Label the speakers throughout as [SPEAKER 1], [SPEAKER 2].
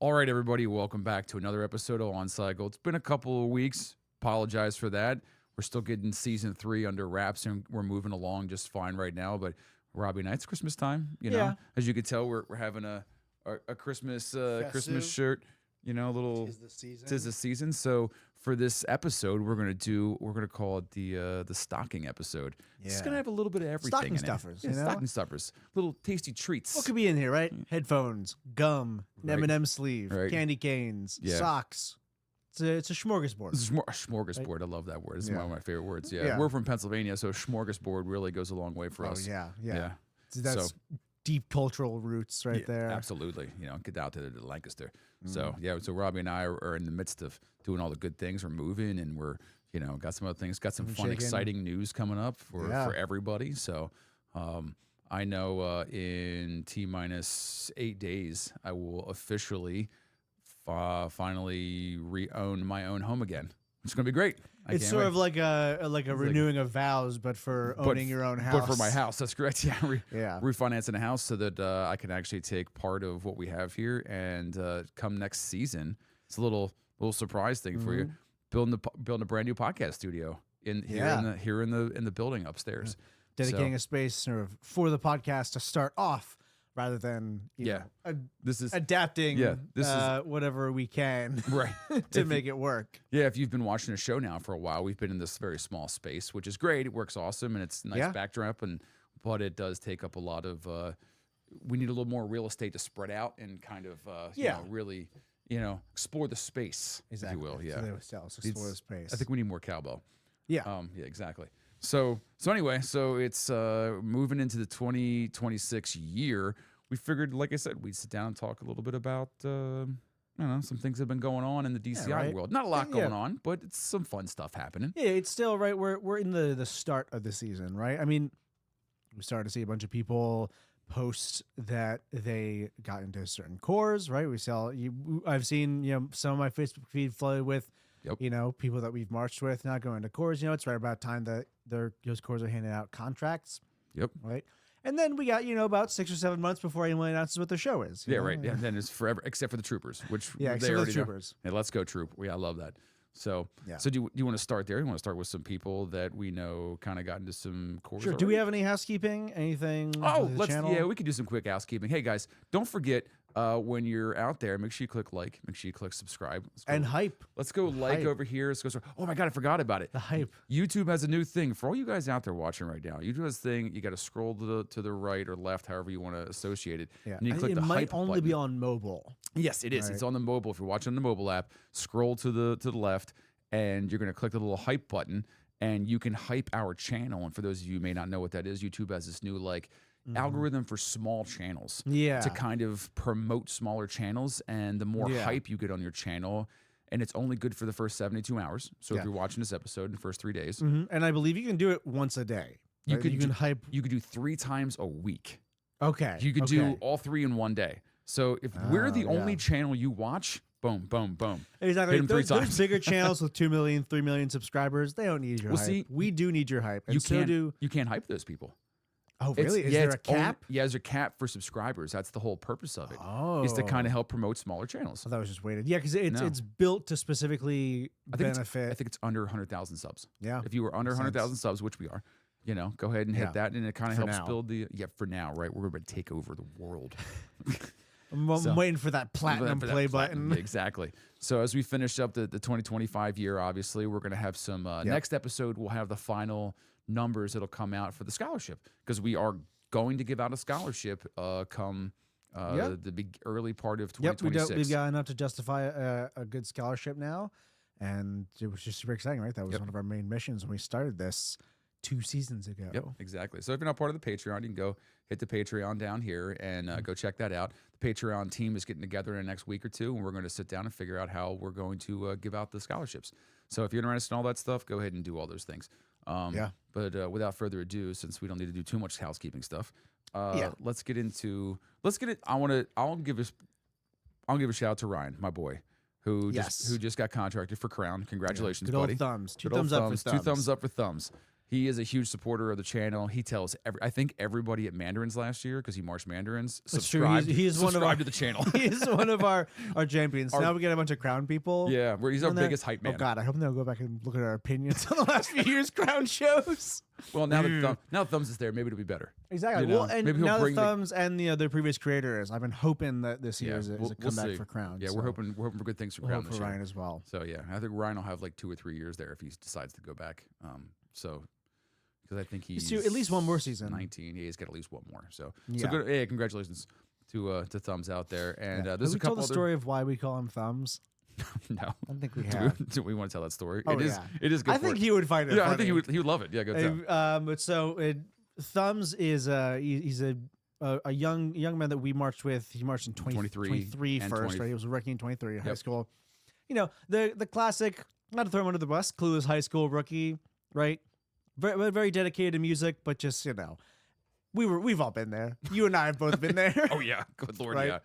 [SPEAKER 1] All right, everybody, welcome back to another episode of On Cycle. It's been a couple of weeks. Apologize for that. We're still getting season 3 under wraps, and we're moving along just fine right now. But Robbie and I, it's Christmas time. You know, as you can tell, we're having a Christmas Christmas shirt. You know, a little. Tis the season. So for this episode, we're gonna call it the stocking episode. Yeah. It's gonna have a little bit of everything.
[SPEAKER 2] Stocking
[SPEAKER 1] in
[SPEAKER 2] stuffers.
[SPEAKER 1] It. Yeah, stocking stuffers. Little tasty treats.
[SPEAKER 2] What could be in here, right? Headphones, gum, M&M sleeve, candy canes, socks. It's a smorgasbord.
[SPEAKER 1] It's a smorgasbord. I love that word. It's one of my favorite words. Yeah. We're from Pennsylvania, so smorgasbord really goes a long way for us.
[SPEAKER 2] Yeah. That's deep cultural roots there.
[SPEAKER 1] Absolutely. You know, get out to Lancaster. So Robbie and I are in the midst of doing all the good things. We're moving, and we're got some other things. Got some fun, exciting news coming up for everybody. So I know in T-minus 8 days, I will officially finally re-own my own home again. It's going to be great.
[SPEAKER 2] It's sort of like a renewing of vows, but for owning your own house.
[SPEAKER 1] But for my house, that's correct. Yeah, refinancing a house so that I can actually take part of what we have here, and come next season, it's a little surprise thing for you. Building a brand new podcast studio in the building upstairs.
[SPEAKER 2] Dedicating a space sort of for the podcast to start off, rather than this is adapting whatever we can to make it work.
[SPEAKER 1] Yeah, if you've been watching the show now for a while, we've been in this very small space, which is great. It works awesome, and it's a nice backdrop, but it does take up a lot of we need a little more real estate to spread out and kind of really explore the space, if you will. Yeah,
[SPEAKER 2] explore the space.
[SPEAKER 1] I think we need more cowbell.
[SPEAKER 2] Yeah.
[SPEAKER 1] Exactly. So anyway, it's moving into the 2026 year. We figured, like I said, we'd sit down and talk a little bit about some things that have been going on in the DCI world. Not a lot going on, but it's some fun stuff happening.
[SPEAKER 2] Yeah, it's still right. We're in the start of the season, right? I mean, we started to see a bunch of people post that they got into certain corps, right? I've seen some of my Facebook feed flooded with. People that we've marched with not going to corps. It's right about time that those corps are handing out contracts.
[SPEAKER 1] Yep.
[SPEAKER 2] Right. And then we got, about 6 or 7 months before anyone announces what the show is.
[SPEAKER 1] Yeah, right. Yeah. And then it's forever, except for the troopers, which
[SPEAKER 2] except for the troopers.
[SPEAKER 1] Hey, let's go troop. I love that. So do you want to start there? You want to start with some people that we know kind of got into some corps?
[SPEAKER 2] Sure.
[SPEAKER 1] Already?
[SPEAKER 2] Do we have any housekeeping? Anything?
[SPEAKER 1] We could do some quick housekeeping. Hey guys, don't forget when you're out there, make sure you click like, make sure you click subscribe,
[SPEAKER 2] and hype.
[SPEAKER 1] Let's go hype over here. Let's go. Oh my God, I forgot about it.
[SPEAKER 2] The hype.
[SPEAKER 1] YouTube has a new thing for all you guys out there watching right now. YouTube has a thing. You got to scroll to the right or left, however you want to associate it.
[SPEAKER 2] Yeah.
[SPEAKER 1] And you click
[SPEAKER 2] it
[SPEAKER 1] the
[SPEAKER 2] might
[SPEAKER 1] hype
[SPEAKER 2] only
[SPEAKER 1] button.
[SPEAKER 2] be on mobile.
[SPEAKER 1] Yes, it is. Right. It's on the mobile. If you're watching on the mobile app, scroll to the left, and you're going to click the little hype button, and you can hype our channel. And for those of you who may not know what that is, YouTube has this new algorithm for small channels to kind of promote smaller channels, and the more hype you get on your channel, and it's only good for the first 72 hours. So if you're watching this episode in the first 3 days,
[SPEAKER 2] and I believe you can do it once a day.
[SPEAKER 1] You can hype. You could do 3 times a week.
[SPEAKER 2] Okay,
[SPEAKER 1] you could do all 3 in one day. So if we're the only channel you watch, boom, boom, boom.
[SPEAKER 2] Exactly. Those bigger channels with 2 million, 3 million subscribers, they don't need your hype. See, we do need your hype. And
[SPEAKER 1] you can't hype those people.
[SPEAKER 2] Oh, really? Is there a cap?
[SPEAKER 1] There's a cap for subscribers. That's the whole purpose of it. Is to kind of help promote smaller channels.
[SPEAKER 2] I thought it was just weighted. Yeah, because it's built to specifically benefit.
[SPEAKER 1] I think it's under 100,000 subs.
[SPEAKER 2] Yeah.
[SPEAKER 1] If you were under 100,000 subs, which we are, go ahead and hit that, and it kind of helps build the. Yeah, for now, right? We're going to take over the world.
[SPEAKER 2] I'm waiting for that platinum play button.
[SPEAKER 1] Yeah, exactly. So as we finish up the 2025 year, obviously, we're going to have some next episode. We'll have the final numbers that'll come out for the scholarship, because we are going to give out a scholarship come the big early part of 2026.
[SPEAKER 2] We've got enough to justify a good scholarship now, and it was just super exciting, right? That was one of our main missions when we started this 2 seasons ago.
[SPEAKER 1] Yep, exactly. So if you're not part of the Patreon, you can go hit the Patreon down here and go check that out. The Patreon team is getting together in the next week or 2, and we're going to sit down and figure out how we're going to give out the scholarships. So if you're interested in all that stuff, go ahead and do all those things. But without further ado, since we don't need to do too much housekeeping stuff, let's get it. I'll give a shout out to Ryan, my boy, who just got contracted for Crown. Congratulations,
[SPEAKER 2] good
[SPEAKER 1] buddy.
[SPEAKER 2] Old thumbs. Two thumbs up for thumbs.
[SPEAKER 1] 2 thumbs up for thumbs. He is a huge supporter of the channel. He tells I think everybody at Mandarins last year, because he marched Mandarins,
[SPEAKER 2] That's true.
[SPEAKER 1] subscribed.
[SPEAKER 2] He's one of our,
[SPEAKER 1] to the channel.
[SPEAKER 2] He's one of our champions. Now we get a bunch of Crown people.
[SPEAKER 1] Yeah, where he's our
[SPEAKER 2] on there.
[SPEAKER 1] biggest hype man.
[SPEAKER 2] Oh God, I hope they'll go back and look at our opinions on the last few years' Crown shows.
[SPEAKER 1] Well, now that now Thumbs is there, maybe it'll be better.
[SPEAKER 2] Exactly.
[SPEAKER 1] You know,
[SPEAKER 2] Well, and
[SPEAKER 1] maybe he'll
[SPEAKER 2] now
[SPEAKER 1] bring
[SPEAKER 2] the Thumbs and the previous creator is. I've been hoping that this year is a
[SPEAKER 1] we'll
[SPEAKER 2] comeback
[SPEAKER 1] see.
[SPEAKER 2] for Crown.
[SPEAKER 1] Yeah,
[SPEAKER 2] so
[SPEAKER 1] we're hoping for good things for
[SPEAKER 2] we'll
[SPEAKER 1] Crown
[SPEAKER 2] hope
[SPEAKER 1] this
[SPEAKER 2] for
[SPEAKER 1] year.
[SPEAKER 2] Ryan as well.
[SPEAKER 1] So yeah, I think Ryan will have like 2 or 3 years there if he decides to go back. So because I think he's
[SPEAKER 2] at least one more season.
[SPEAKER 1] 19. Yeah, he's got at least one more. So
[SPEAKER 2] Yeah.
[SPEAKER 1] good. Hey, congratulations to Thumbs out there. And
[SPEAKER 2] Have
[SPEAKER 1] there's
[SPEAKER 2] we
[SPEAKER 1] a couple
[SPEAKER 2] told the
[SPEAKER 1] other.
[SPEAKER 2] story of why we call him Thumbs?
[SPEAKER 1] No,
[SPEAKER 2] I don't think we
[SPEAKER 1] do
[SPEAKER 2] have.
[SPEAKER 1] do we want to tell that story?
[SPEAKER 2] Oh,
[SPEAKER 1] It is.
[SPEAKER 2] yeah.
[SPEAKER 1] It is good.
[SPEAKER 2] I
[SPEAKER 1] for
[SPEAKER 2] think
[SPEAKER 1] it.
[SPEAKER 2] he would find it.
[SPEAKER 1] Yeah,
[SPEAKER 2] funny.
[SPEAKER 1] I think he would love it. Yeah, go tell.
[SPEAKER 2] But Thumbs is he's a young man that we marched with. He marched in 23
[SPEAKER 1] and
[SPEAKER 2] first,
[SPEAKER 1] 20.
[SPEAKER 2] right? He was a rookie in 23 high
[SPEAKER 1] Yep.
[SPEAKER 2] school. You know, the classic, not to throw him under the bus, clueless high school rookie, right? Very, very dedicated to music, but just, we've all been there. You and I have both been there.
[SPEAKER 1] Oh yeah, good lord,
[SPEAKER 2] Right?
[SPEAKER 1] yeah.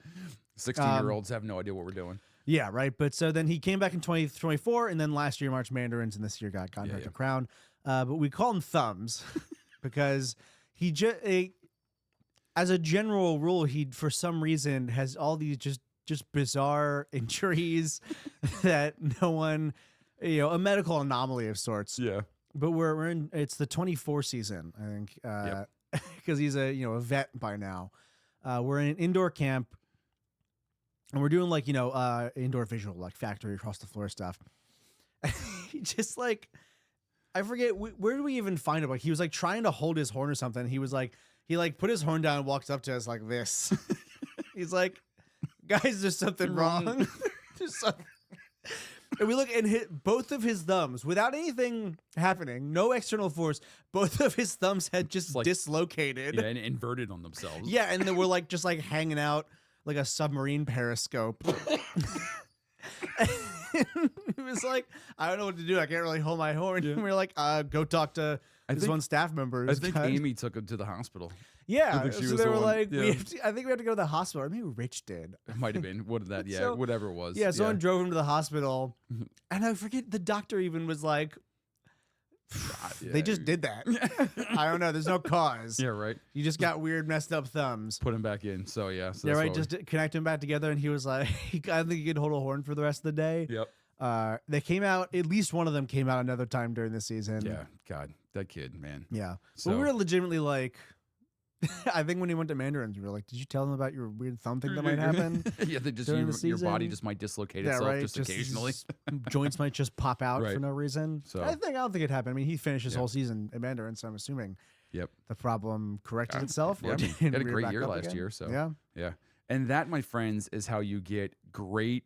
[SPEAKER 1] 16-year-olds have no idea what we're doing.
[SPEAKER 2] Yeah, right. But so then he came back in 2024, and then last year marched Mandarins, and this year got back to Crown. But we call him Thumbs because he just, as a general rule, he for some reason has all these just bizarre injuries that no one, a medical anomaly of sorts.
[SPEAKER 1] Yeah.
[SPEAKER 2] But we're in, it's the 24 season, I think, because he's a vet by now. We're in an indoor camp. And we're doing indoor visual, like factory across the floor stuff. He just I forget where did we even find him? Like he was trying to hold his horn or something. He was he put his horn down and walks up to us like this. He's like, guys, there's something wrong. There's something. And we look and hit both of his thumbs without anything happening, no external force. Both of his thumbs had just dislocated.
[SPEAKER 1] Yeah, and inverted on themselves.
[SPEAKER 2] Yeah, and they were just hanging out like a submarine periscope. It was I don't know what to do. I can't really hold my horn.
[SPEAKER 1] Yeah.
[SPEAKER 2] And we were like, go talk to one staff member.
[SPEAKER 1] I think Amy took him to the hospital.
[SPEAKER 2] Yeah,
[SPEAKER 1] I think she
[SPEAKER 2] so
[SPEAKER 1] was
[SPEAKER 2] they
[SPEAKER 1] the
[SPEAKER 2] were
[SPEAKER 1] one-
[SPEAKER 2] like,
[SPEAKER 1] yeah.
[SPEAKER 2] I think we have to go to the hospital. Or maybe Rich did.
[SPEAKER 1] It might have been. What did that? Yeah,
[SPEAKER 2] So-
[SPEAKER 1] whatever it was.
[SPEAKER 2] Yeah, someone drove him to the hospital. And I forget, the doctor even was like, they just did that. I don't know. There's no cause.
[SPEAKER 1] Yeah, right.
[SPEAKER 2] You just got weird, messed up thumbs.
[SPEAKER 1] Put him back in. So yeah. So
[SPEAKER 2] Yeah,
[SPEAKER 1] that's
[SPEAKER 2] right.
[SPEAKER 1] what
[SPEAKER 2] Just connect him back together. And he was like, I think he could hold a horn for the rest of the day.
[SPEAKER 1] Yep.
[SPEAKER 2] They came out, at least one of them came out another time during the season.
[SPEAKER 1] Yeah. God, that kid, man.
[SPEAKER 2] Yeah.
[SPEAKER 1] So
[SPEAKER 2] But we were legitimately I think when he went to Mandarins, we were like, did you tell them about your weird thumb thing that might happen?
[SPEAKER 1] Yeah, they just
[SPEAKER 2] during
[SPEAKER 1] your,
[SPEAKER 2] the
[SPEAKER 1] your body
[SPEAKER 2] season?
[SPEAKER 1] just might dislocate
[SPEAKER 2] Yeah,
[SPEAKER 1] itself
[SPEAKER 2] right.
[SPEAKER 1] just occasionally.
[SPEAKER 2] Joints might just pop out
[SPEAKER 1] Right.
[SPEAKER 2] for no reason.
[SPEAKER 1] So-
[SPEAKER 2] I don't think it happened. I mean, he finished his
[SPEAKER 1] Yeah.
[SPEAKER 2] whole season at Mandarins, so I'm assuming
[SPEAKER 1] Yep.
[SPEAKER 2] the problem corrected itself.
[SPEAKER 1] Yeah,
[SPEAKER 2] or
[SPEAKER 1] I mean,
[SPEAKER 2] didn't
[SPEAKER 1] had a
[SPEAKER 2] rear
[SPEAKER 1] great
[SPEAKER 2] back
[SPEAKER 1] year
[SPEAKER 2] up
[SPEAKER 1] last
[SPEAKER 2] again.
[SPEAKER 1] year. So
[SPEAKER 2] Yeah.
[SPEAKER 1] yeah. And that, my friends, is how you get great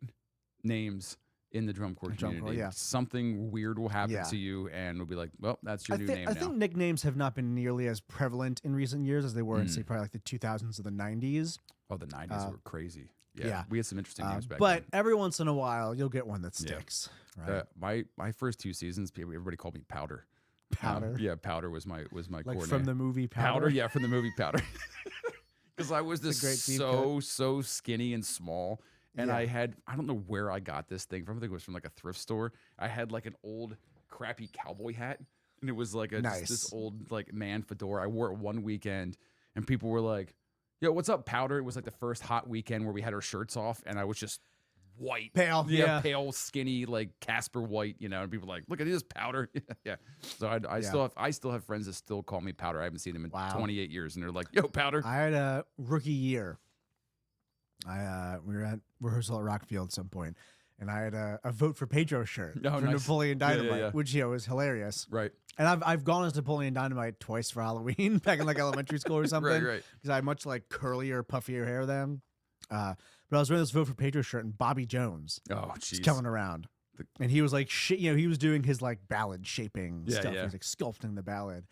[SPEAKER 1] names in the drum corps
[SPEAKER 2] Drum corps,
[SPEAKER 1] community.
[SPEAKER 2] yeah.
[SPEAKER 1] Something weird will happen
[SPEAKER 2] Yeah.
[SPEAKER 1] to you, and we'll be like, "Well, that's your new name
[SPEAKER 2] I
[SPEAKER 1] now."
[SPEAKER 2] think nicknames have not been nearly as prevalent in recent years as they were in, say, probably the 2000s or the 90s.
[SPEAKER 1] Oh, the '90s were crazy. Yeah,
[SPEAKER 2] yeah.
[SPEAKER 1] we had some interesting names back
[SPEAKER 2] But
[SPEAKER 1] then.
[SPEAKER 2] every once in a while, you'll get one that
[SPEAKER 1] Yeah.
[SPEAKER 2] sticks. Right?
[SPEAKER 1] My first 2 seasons, everybody called me Powder.
[SPEAKER 2] Powder.
[SPEAKER 1] Yeah, Powder was my
[SPEAKER 2] Like
[SPEAKER 1] core
[SPEAKER 2] from
[SPEAKER 1] name.
[SPEAKER 2] the movie Powder.
[SPEAKER 1] Yeah, from the movie Powder. Because I was
[SPEAKER 2] It's a great deep
[SPEAKER 1] so skinny and small, and
[SPEAKER 2] Yeah.
[SPEAKER 1] I don't know where I got this thing from. I think it was from like a thrift store. I had like an old crappy cowboy hat, and it was like just
[SPEAKER 2] Nice.
[SPEAKER 1] this old man fedora. I wore it one weekend, and people were like, "Yo, what's up, Powder?" It was like the first hot weekend where we had our shirts off, and I was just white,
[SPEAKER 2] Pale. Yeah.
[SPEAKER 1] pale, skinny, like Casper White, and people were like, "Look at this Powder." Yeah. So I
[SPEAKER 2] Yeah.
[SPEAKER 1] still have friends that still call me Powder. I haven't seen them in
[SPEAKER 2] Wow.
[SPEAKER 1] 28 years, and they're like, "Yo, Powder."
[SPEAKER 2] I had a rookie year. We were at rehearsal at Rockfield at some point, and I had a vote for Pedro shirt
[SPEAKER 1] Oh,
[SPEAKER 2] for
[SPEAKER 1] nice.
[SPEAKER 2] Napoleon
[SPEAKER 1] Yeah, yeah,
[SPEAKER 2] Dynamite,
[SPEAKER 1] yeah.
[SPEAKER 2] which was hilarious.
[SPEAKER 1] Right.
[SPEAKER 2] And I've gone as Napoleon Dynamite twice for Halloween back in elementary school or something.
[SPEAKER 1] Right.
[SPEAKER 2] Because I had much curlier, puffier hair then. But I was wearing this vote for Pedro shirt, and Bobby Jones
[SPEAKER 1] Oh,
[SPEAKER 2] was
[SPEAKER 1] jeez.
[SPEAKER 2] coming around. And he was he was doing his ballad shaping
[SPEAKER 1] Yeah,
[SPEAKER 2] stuff.
[SPEAKER 1] yeah.
[SPEAKER 2] He was sculpting the ballad.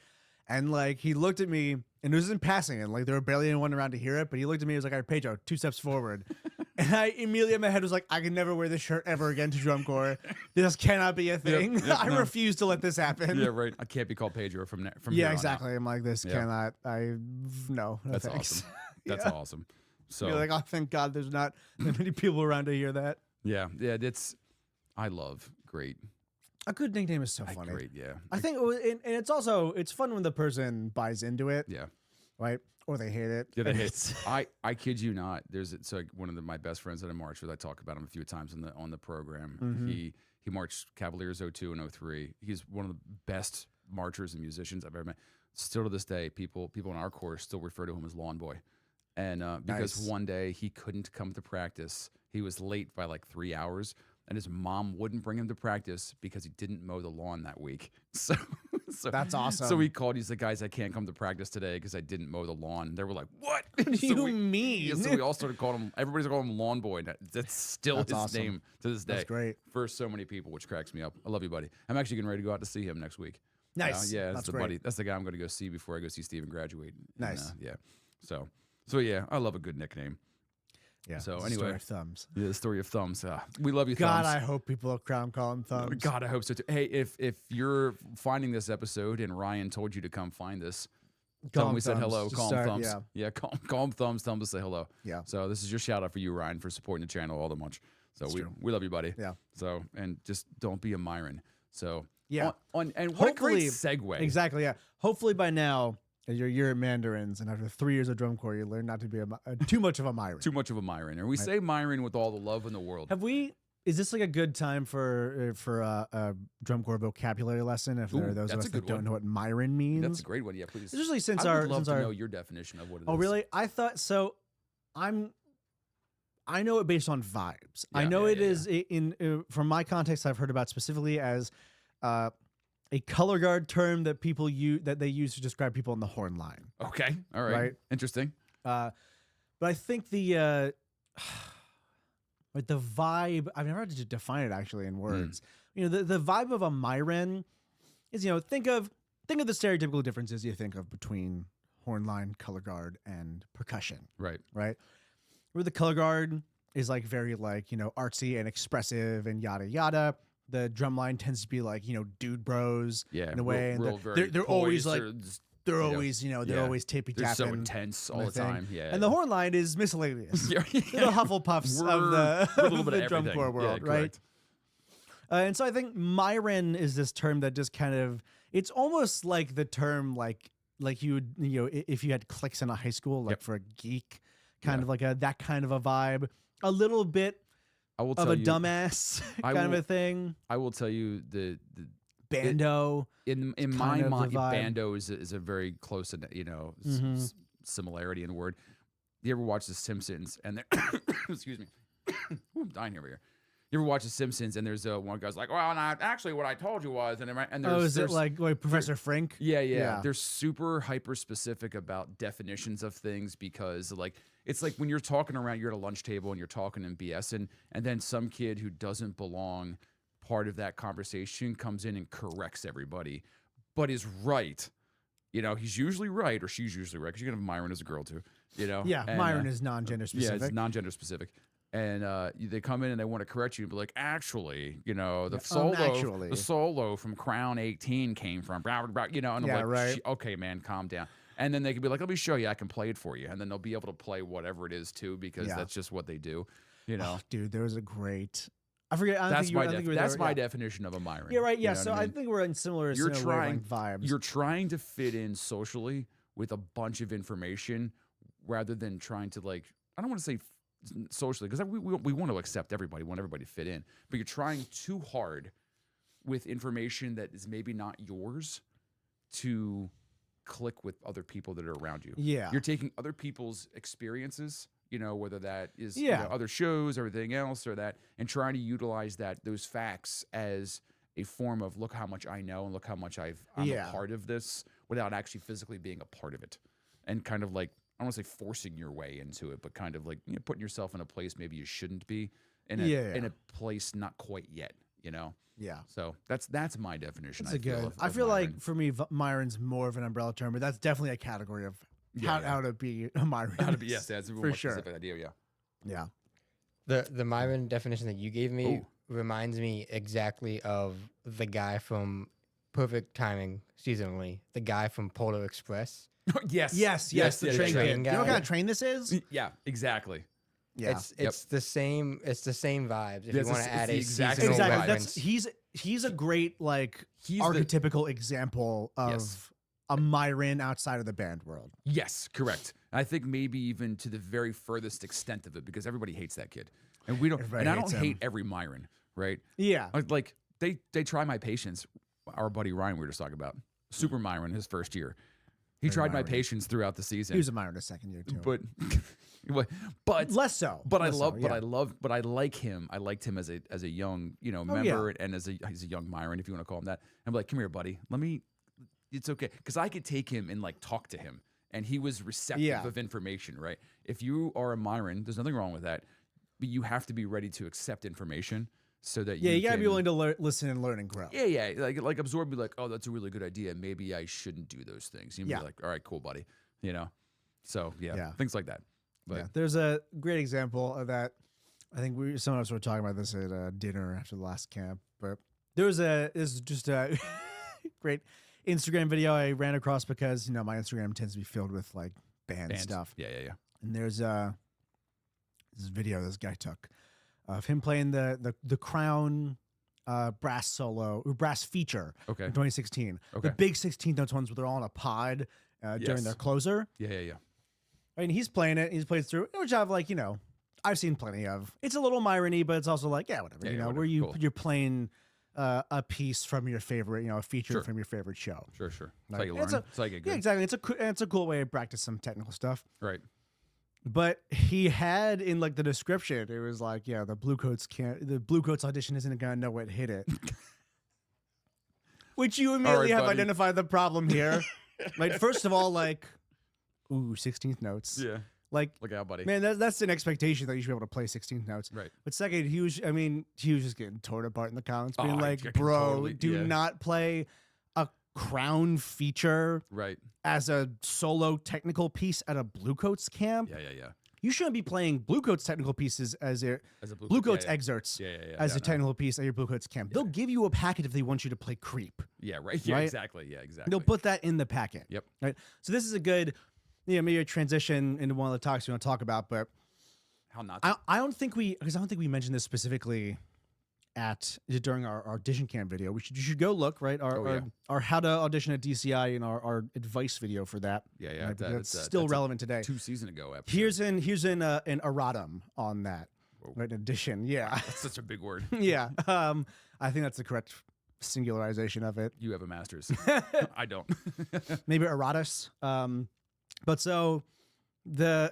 [SPEAKER 2] And he looked at me, and it was in passing, and there were barely anyone around to hear it, but he looked at me, he was like, all right, Pedro, 2 steps forward. And I immediately in my head was like, I can never wear this shirt ever again to drum corps. This cannot be a thing.
[SPEAKER 1] yep,
[SPEAKER 2] I
[SPEAKER 1] no.
[SPEAKER 2] refuse to let this happen.
[SPEAKER 1] Yeah, right. I can't be called Pedro from here
[SPEAKER 2] Yeah,
[SPEAKER 1] on out.
[SPEAKER 2] exactly. I'm like, this
[SPEAKER 1] Yeah.
[SPEAKER 2] cannot. No,
[SPEAKER 1] That's
[SPEAKER 2] thanks.
[SPEAKER 1] awesome. That's
[SPEAKER 2] Yeah.
[SPEAKER 1] awesome. So
[SPEAKER 2] You're like, oh, thank God there's not that many people around to hear that.
[SPEAKER 1] yeah, I love great
[SPEAKER 2] A good nickname is so
[SPEAKER 1] I
[SPEAKER 2] funny.
[SPEAKER 1] great, yeah.
[SPEAKER 2] I think, and it's also it's fun when the person buys into it,
[SPEAKER 1] Yeah.
[SPEAKER 2] right? Or they hate it.
[SPEAKER 1] Yeah, they
[SPEAKER 2] And
[SPEAKER 1] hate.
[SPEAKER 2] it's-
[SPEAKER 1] I kid you not. There's so like, one of my best friends that I marched with. I talk about him a few times on the program.
[SPEAKER 2] Mhm.
[SPEAKER 1] He marched Cavaliers 02 and 03. He's one of the best marchers and musicians I've ever met. Still to this day, people in our course still refer to him as Lawn Boy. And because
[SPEAKER 2] Nice.
[SPEAKER 1] one day he couldn't come to practice, he was late by like 3 hours, and his mom wouldn't bring him to practice because he didn't mow the lawn that week. So
[SPEAKER 2] That's awesome.
[SPEAKER 1] So he called. He's like, guys, I can't come to practice today because I didn't mow the lawn. They were like, what?
[SPEAKER 2] What do
[SPEAKER 1] So
[SPEAKER 2] you
[SPEAKER 1] we-
[SPEAKER 2] mean?
[SPEAKER 1] Yeah, so we all started calling him. Everybody's calling him Lawn Boy. That's still
[SPEAKER 2] That's
[SPEAKER 1] his
[SPEAKER 2] awesome.
[SPEAKER 1] name to this day.
[SPEAKER 2] That's great.
[SPEAKER 1] For so many people, which cracks me up. I love you, buddy. I'm actually getting ready to go out to see him next week.
[SPEAKER 2] Nice.
[SPEAKER 1] Yeah, that's
[SPEAKER 2] That's
[SPEAKER 1] the
[SPEAKER 2] great.
[SPEAKER 1] buddy. That's the guy I'm going to go see before I go see Steven graduate. And,
[SPEAKER 2] Nice.
[SPEAKER 1] yeah. So yeah, I love a good nickname.
[SPEAKER 2] Yeah.
[SPEAKER 1] So
[SPEAKER 2] it's a
[SPEAKER 1] anyway.
[SPEAKER 2] story of thumbs.
[SPEAKER 1] Yeah, the story of Thumbs. We love you,
[SPEAKER 2] God,
[SPEAKER 1] Thumbs.
[SPEAKER 2] I hope people at Crown call him thumbs.
[SPEAKER 1] God, I hope so too. Hey, if you're finding this episode and Ryan told you to come find this, tell him we said hello.
[SPEAKER 2] Just
[SPEAKER 1] Call
[SPEAKER 2] start-
[SPEAKER 1] him Thumbs. Yeah, call him Thumbs. Tell him to say hello.
[SPEAKER 2] Yeah.
[SPEAKER 1] So this is your shout out for you, Ryan, for supporting the channel all the much. So
[SPEAKER 2] That's true.
[SPEAKER 1] we love you, buddy.
[SPEAKER 2] Yeah.
[SPEAKER 1] So and just don't be a Myron. So
[SPEAKER 2] Yeah.
[SPEAKER 1] and what a great
[SPEAKER 2] Hopefully-
[SPEAKER 1] segue.
[SPEAKER 2] Exactly. Yeah. Hopefully by now, as you're at Mandarins, and after 3 years of drum corps, you learn not to be too much of a Myron.
[SPEAKER 1] Too much of a Myron, and we say Myron with all the love in the world.
[SPEAKER 2] Have we? Is this like a good time for a drum corps vocabulary lesson? If there
[SPEAKER 1] Ooh,
[SPEAKER 2] are those of
[SPEAKER 1] that's
[SPEAKER 2] us
[SPEAKER 1] a
[SPEAKER 2] that
[SPEAKER 1] good
[SPEAKER 2] don't
[SPEAKER 1] one.
[SPEAKER 2] know what Myron means,
[SPEAKER 1] That's a great one. Yeah, please.
[SPEAKER 2] especially since
[SPEAKER 1] I
[SPEAKER 2] our
[SPEAKER 1] would love
[SPEAKER 2] since
[SPEAKER 1] to
[SPEAKER 2] our.
[SPEAKER 1] know your definition of what it is.
[SPEAKER 2] Oh, really? I thought so. I know it based on vibes. I
[SPEAKER 1] Yeah,
[SPEAKER 2] know
[SPEAKER 1] yeah,
[SPEAKER 2] it
[SPEAKER 1] yeah,
[SPEAKER 2] is from my context. I've heard about specifically as a color guard term that people use that they use to describe people in the horn line.
[SPEAKER 1] Okay. All right.
[SPEAKER 2] Right.
[SPEAKER 1] Interesting.
[SPEAKER 2] But I think the like the vibe. I've never had to define it actually in words. You know, the vibe of a Myron is, you know, think of the stereotypical differences you think of between horn line, color guard, and percussion.
[SPEAKER 1] Right.
[SPEAKER 2] Right? Where the color guard is like very like, you know, artsy and expressive and yada yada. The drum line tends to be like, you know, dude bros
[SPEAKER 1] Yeah.
[SPEAKER 2] in a way.
[SPEAKER 1] Real,
[SPEAKER 2] And
[SPEAKER 1] very
[SPEAKER 2] they're always
[SPEAKER 1] poised
[SPEAKER 2] like
[SPEAKER 1] or just-
[SPEAKER 2] they're
[SPEAKER 1] you know,
[SPEAKER 2] always, you know, they're
[SPEAKER 1] yeah.
[SPEAKER 2] always tippy
[SPEAKER 1] They're so
[SPEAKER 2] tapping.
[SPEAKER 1] intense all
[SPEAKER 2] and
[SPEAKER 1] the
[SPEAKER 2] thing.
[SPEAKER 1] time. Yeah.
[SPEAKER 2] And the horn line is miscellaneous.
[SPEAKER 1] Yeah,
[SPEAKER 2] They're the Hufflepuffs
[SPEAKER 1] We're-
[SPEAKER 2] of
[SPEAKER 1] we're a little
[SPEAKER 2] of
[SPEAKER 1] bit
[SPEAKER 2] the
[SPEAKER 1] of
[SPEAKER 2] drum
[SPEAKER 1] everything.
[SPEAKER 2] corps world,
[SPEAKER 1] Yeah,
[SPEAKER 2] right?
[SPEAKER 1] correct.
[SPEAKER 2] And so I think Myron is this term that just kind of, it's almost like the term like you would, you know, if you had cliques in a high school, like
[SPEAKER 1] Yep.
[SPEAKER 2] for a geek, kind
[SPEAKER 1] Yeah.
[SPEAKER 2] of like that kind of a vibe, a little bit
[SPEAKER 1] I will
[SPEAKER 2] of
[SPEAKER 1] tell
[SPEAKER 2] a
[SPEAKER 1] you,
[SPEAKER 2] dumbass
[SPEAKER 1] I
[SPEAKER 2] kind of
[SPEAKER 1] will-
[SPEAKER 2] a thing.
[SPEAKER 1] I will tell you the
[SPEAKER 2] Bando.
[SPEAKER 1] in
[SPEAKER 2] kind
[SPEAKER 1] my
[SPEAKER 2] of the
[SPEAKER 1] mind,
[SPEAKER 2] vibe.
[SPEAKER 1] bando is a very close, you know,
[SPEAKER 2] Mhm.
[SPEAKER 1] similarity in word. You ever watch The Simpsons? And they're excuse me, Ooh, I'm dying over here. You ever watch The Simpsons? And there's one guy's like, "Well, no, actually, what I told you was," and there's,
[SPEAKER 2] Oh, is it
[SPEAKER 1] there's-
[SPEAKER 2] like Professor Frink?
[SPEAKER 1] Yeah, yeah,
[SPEAKER 2] Yeah.
[SPEAKER 1] They're super hyper specific about definitions of things because, like, it's like when you're talking around, you're at a lunch table and you're talking in BS, and then some kid who doesn't belong part of that conversation comes in and corrects everybody, but is right. You know, he's usually right, or she's usually right, because you can have Myron as a girl too. You know,
[SPEAKER 2] Yeah,
[SPEAKER 1] And,
[SPEAKER 2] Myron is non-gender
[SPEAKER 1] yeah,
[SPEAKER 2] specific.
[SPEAKER 1] it's non-gender specific. And they come in and they want to correct you and be like, actually, you know, the
[SPEAKER 2] actually.
[SPEAKER 1] solo from Crown 18 came from, blah, blah, blah, you know, and
[SPEAKER 2] Yeah,
[SPEAKER 1] I'm like,
[SPEAKER 2] right.
[SPEAKER 1] Okay, man, calm down. And then they can be like, let me show you, I can play it for you. And then they'll be able to play whatever it is too, because
[SPEAKER 2] Yeah.
[SPEAKER 1] that's just what they do, you know.
[SPEAKER 2] Oh, dude, there was a great. I forget. I don't
[SPEAKER 1] That's
[SPEAKER 2] think you were-
[SPEAKER 1] my
[SPEAKER 2] I think you were
[SPEAKER 1] that's
[SPEAKER 2] there,
[SPEAKER 1] my
[SPEAKER 2] yeah.
[SPEAKER 1] definition of a Myron.
[SPEAKER 2] Yeah, right.
[SPEAKER 1] You
[SPEAKER 2] Yeah,
[SPEAKER 1] know what
[SPEAKER 2] so
[SPEAKER 1] I
[SPEAKER 2] I
[SPEAKER 1] mean?
[SPEAKER 2] think we're in similar wavelength vibes.
[SPEAKER 1] You're trying to fit in socially with a bunch of information rather than trying to, like, I don't want to say socially, because we want to accept everybody, want everybody to fit in, but you're trying too hard with information that is maybe not yours to click with other people that are around you.
[SPEAKER 2] Yeah.
[SPEAKER 1] You're taking other people's experiences, you know, whether that is you
[SPEAKER 2] Yeah.
[SPEAKER 1] know, other shows or everything else or that, and trying to utilize those facts as a form of, look how much I know and look how much I'm
[SPEAKER 2] Yeah.
[SPEAKER 1] a part of this, without actually physically being a part of it. And kind of like, I don't want to say forcing your way into it, but kind of like, you know, putting yourself in a place maybe you shouldn't be, in a place not quite yet, you know.
[SPEAKER 2] Yeah.
[SPEAKER 1] So that's my definition.
[SPEAKER 2] That's a good. I
[SPEAKER 1] of
[SPEAKER 2] feel
[SPEAKER 1] Myron.
[SPEAKER 2] like for me, Myron's more of an umbrella term, but that's definitely a category of how to be a Myron.
[SPEAKER 1] how to be, yes, that's a
[SPEAKER 2] for
[SPEAKER 1] more
[SPEAKER 2] sure.
[SPEAKER 1] specific idea, yeah.
[SPEAKER 2] Yeah.
[SPEAKER 3] The Myron definition that you gave me
[SPEAKER 1] Ooh.
[SPEAKER 3] reminds me exactly of the guy from Perfect Timing seasonally, the guy from Polar Express.
[SPEAKER 2] Yes. The
[SPEAKER 1] yes,
[SPEAKER 2] train
[SPEAKER 3] train
[SPEAKER 2] kid. You know what
[SPEAKER 3] guy.
[SPEAKER 2] kind of train this is?
[SPEAKER 1] Yeah, exactly.
[SPEAKER 2] Yeah.
[SPEAKER 3] It's the same. It's the same vibes. If
[SPEAKER 1] Yes,
[SPEAKER 3] you want
[SPEAKER 1] it's
[SPEAKER 3] to add
[SPEAKER 1] the
[SPEAKER 3] a
[SPEAKER 1] exact
[SPEAKER 3] seasonal
[SPEAKER 1] same
[SPEAKER 2] Exactly.
[SPEAKER 1] vibe.
[SPEAKER 3] reference,
[SPEAKER 2] He's a great like
[SPEAKER 1] He's the
[SPEAKER 2] archetypical example of
[SPEAKER 1] Yes.
[SPEAKER 2] a Myron outside of the band world.
[SPEAKER 1] yes, correct. I think maybe even to the very furthest extent of it because everybody hates that kid, and we don't.
[SPEAKER 2] Everybody
[SPEAKER 1] And I
[SPEAKER 2] hates
[SPEAKER 1] don't hate
[SPEAKER 2] him.
[SPEAKER 1] every Myron, right?
[SPEAKER 2] Yeah.
[SPEAKER 1] Like they try my patience. Our buddy Ryan we were just talking about Super Myron his first year. He
[SPEAKER 2] Very
[SPEAKER 1] tried my
[SPEAKER 2] Myron-y.
[SPEAKER 1] patience throughout the season.
[SPEAKER 2] He was a Myron the second year too.
[SPEAKER 1] but
[SPEAKER 2] Less so.
[SPEAKER 1] But
[SPEAKER 2] Less so,
[SPEAKER 1] but I like him. I liked him as a young, member and he's a young Myron, if you want to call him that. I'm like, come here, buddy. It's okay. Because I could take him and like talk to him. And he was receptive
[SPEAKER 2] Yeah.
[SPEAKER 1] of information, right? If you are a Myron, there's nothing wrong with that. But you have to be ready to accept information so that
[SPEAKER 2] Yeah, you gotta
[SPEAKER 1] can,
[SPEAKER 2] be willing to listen and learn and grow.
[SPEAKER 1] Yeah. Like absorb, be like, oh, that's a really good idea. Maybe I shouldn't do those things. You'd
[SPEAKER 2] Yeah.
[SPEAKER 1] be like, all right, cool, buddy. So
[SPEAKER 2] Yeah.
[SPEAKER 1] things like that. But
[SPEAKER 2] Yeah. There's a great example of that. I think some of us were talking about this at dinner after the last camp, but is just a great Instagram video I ran across because my Instagram tends to be filled with like band stuff.
[SPEAKER 1] Yeah.
[SPEAKER 2] And there's this video this guy took of him playing the Crown brass solo or brass feature
[SPEAKER 1] Okay.
[SPEAKER 2] in 2016.
[SPEAKER 1] Okay.
[SPEAKER 2] The big 16 notes ones where they're all on a pod during
[SPEAKER 1] Yes.
[SPEAKER 2] their closer.
[SPEAKER 1] Yeah.
[SPEAKER 2] I mean, he's playing it. He's played through, which I've I've seen plenty of. It's a little Myron-y, but it's also like, whatever.
[SPEAKER 1] Yeah,
[SPEAKER 2] where
[SPEAKER 1] whatever. Cool.
[SPEAKER 2] you're playing a piece from your favorite, a feature
[SPEAKER 1] Sure.
[SPEAKER 2] from your favorite show.
[SPEAKER 1] Sure. That's
[SPEAKER 2] Like,
[SPEAKER 1] how you learn.
[SPEAKER 2] it's a-
[SPEAKER 1] That's how you get good.
[SPEAKER 2] Yeah, exactly. It's a cool way to practice some technical stuff.
[SPEAKER 1] Right.
[SPEAKER 2] But he had in like the description, it was like, the Bluecoats audition isn't gonna know what hit it. Which you immediately have
[SPEAKER 1] buddy.
[SPEAKER 2] identified the problem here. Like, first of all, like, 16th notes.
[SPEAKER 1] Yeah.
[SPEAKER 2] Like,
[SPEAKER 1] Look out, buddy.
[SPEAKER 2] man, that's an expectation that you should be able to play 16th notes.
[SPEAKER 1] Right.
[SPEAKER 2] But second, he was just getting torn apart in the comments, being
[SPEAKER 1] Oh, I
[SPEAKER 2] like,
[SPEAKER 1] can
[SPEAKER 2] bro,
[SPEAKER 1] totally-
[SPEAKER 2] do
[SPEAKER 1] yeah.
[SPEAKER 2] not play a Crown feature
[SPEAKER 1] Right.
[SPEAKER 2] as a solo technical piece at a Bluecoats camp.
[SPEAKER 1] Yeah.
[SPEAKER 2] You shouldn't be playing Bluecoats technical pieces as a
[SPEAKER 1] As a
[SPEAKER 2] Bluecoats
[SPEAKER 1] yeah.
[SPEAKER 2] excerpts
[SPEAKER 1] Yeah.
[SPEAKER 2] as
[SPEAKER 1] Yeah,
[SPEAKER 2] a technical piece at your Bluecoats camp. They'll give you a packet if they want you to play Creep.
[SPEAKER 1] Yeah. Right. Yeah.
[SPEAKER 2] Right?
[SPEAKER 1] Exactly. Yeah. Exactly.
[SPEAKER 2] They'll put that in the packet.
[SPEAKER 1] Yep.
[SPEAKER 2] Right. So this is a good, maybe a transition into one of the talks we want to talk about. But
[SPEAKER 1] How not? To,
[SPEAKER 2] I don't think we mentioned this specifically during our audition camp video. You should go look, right? Our how to audition at DCI and our advice video for that.
[SPEAKER 1] yeah.
[SPEAKER 2] Right, because
[SPEAKER 1] That's
[SPEAKER 2] it's still
[SPEAKER 1] that's a
[SPEAKER 2] relevant today.
[SPEAKER 1] 2 seasons ago. Episode.
[SPEAKER 2] Here's an erratum on that.
[SPEAKER 1] Whoa.
[SPEAKER 2] Right, an addition. Yeah.
[SPEAKER 1] That's such a big word.
[SPEAKER 2] Yeah. I think that's the correct singularization of it.
[SPEAKER 1] You have a master's. I don't.
[SPEAKER 2] Maybe erratus. But so the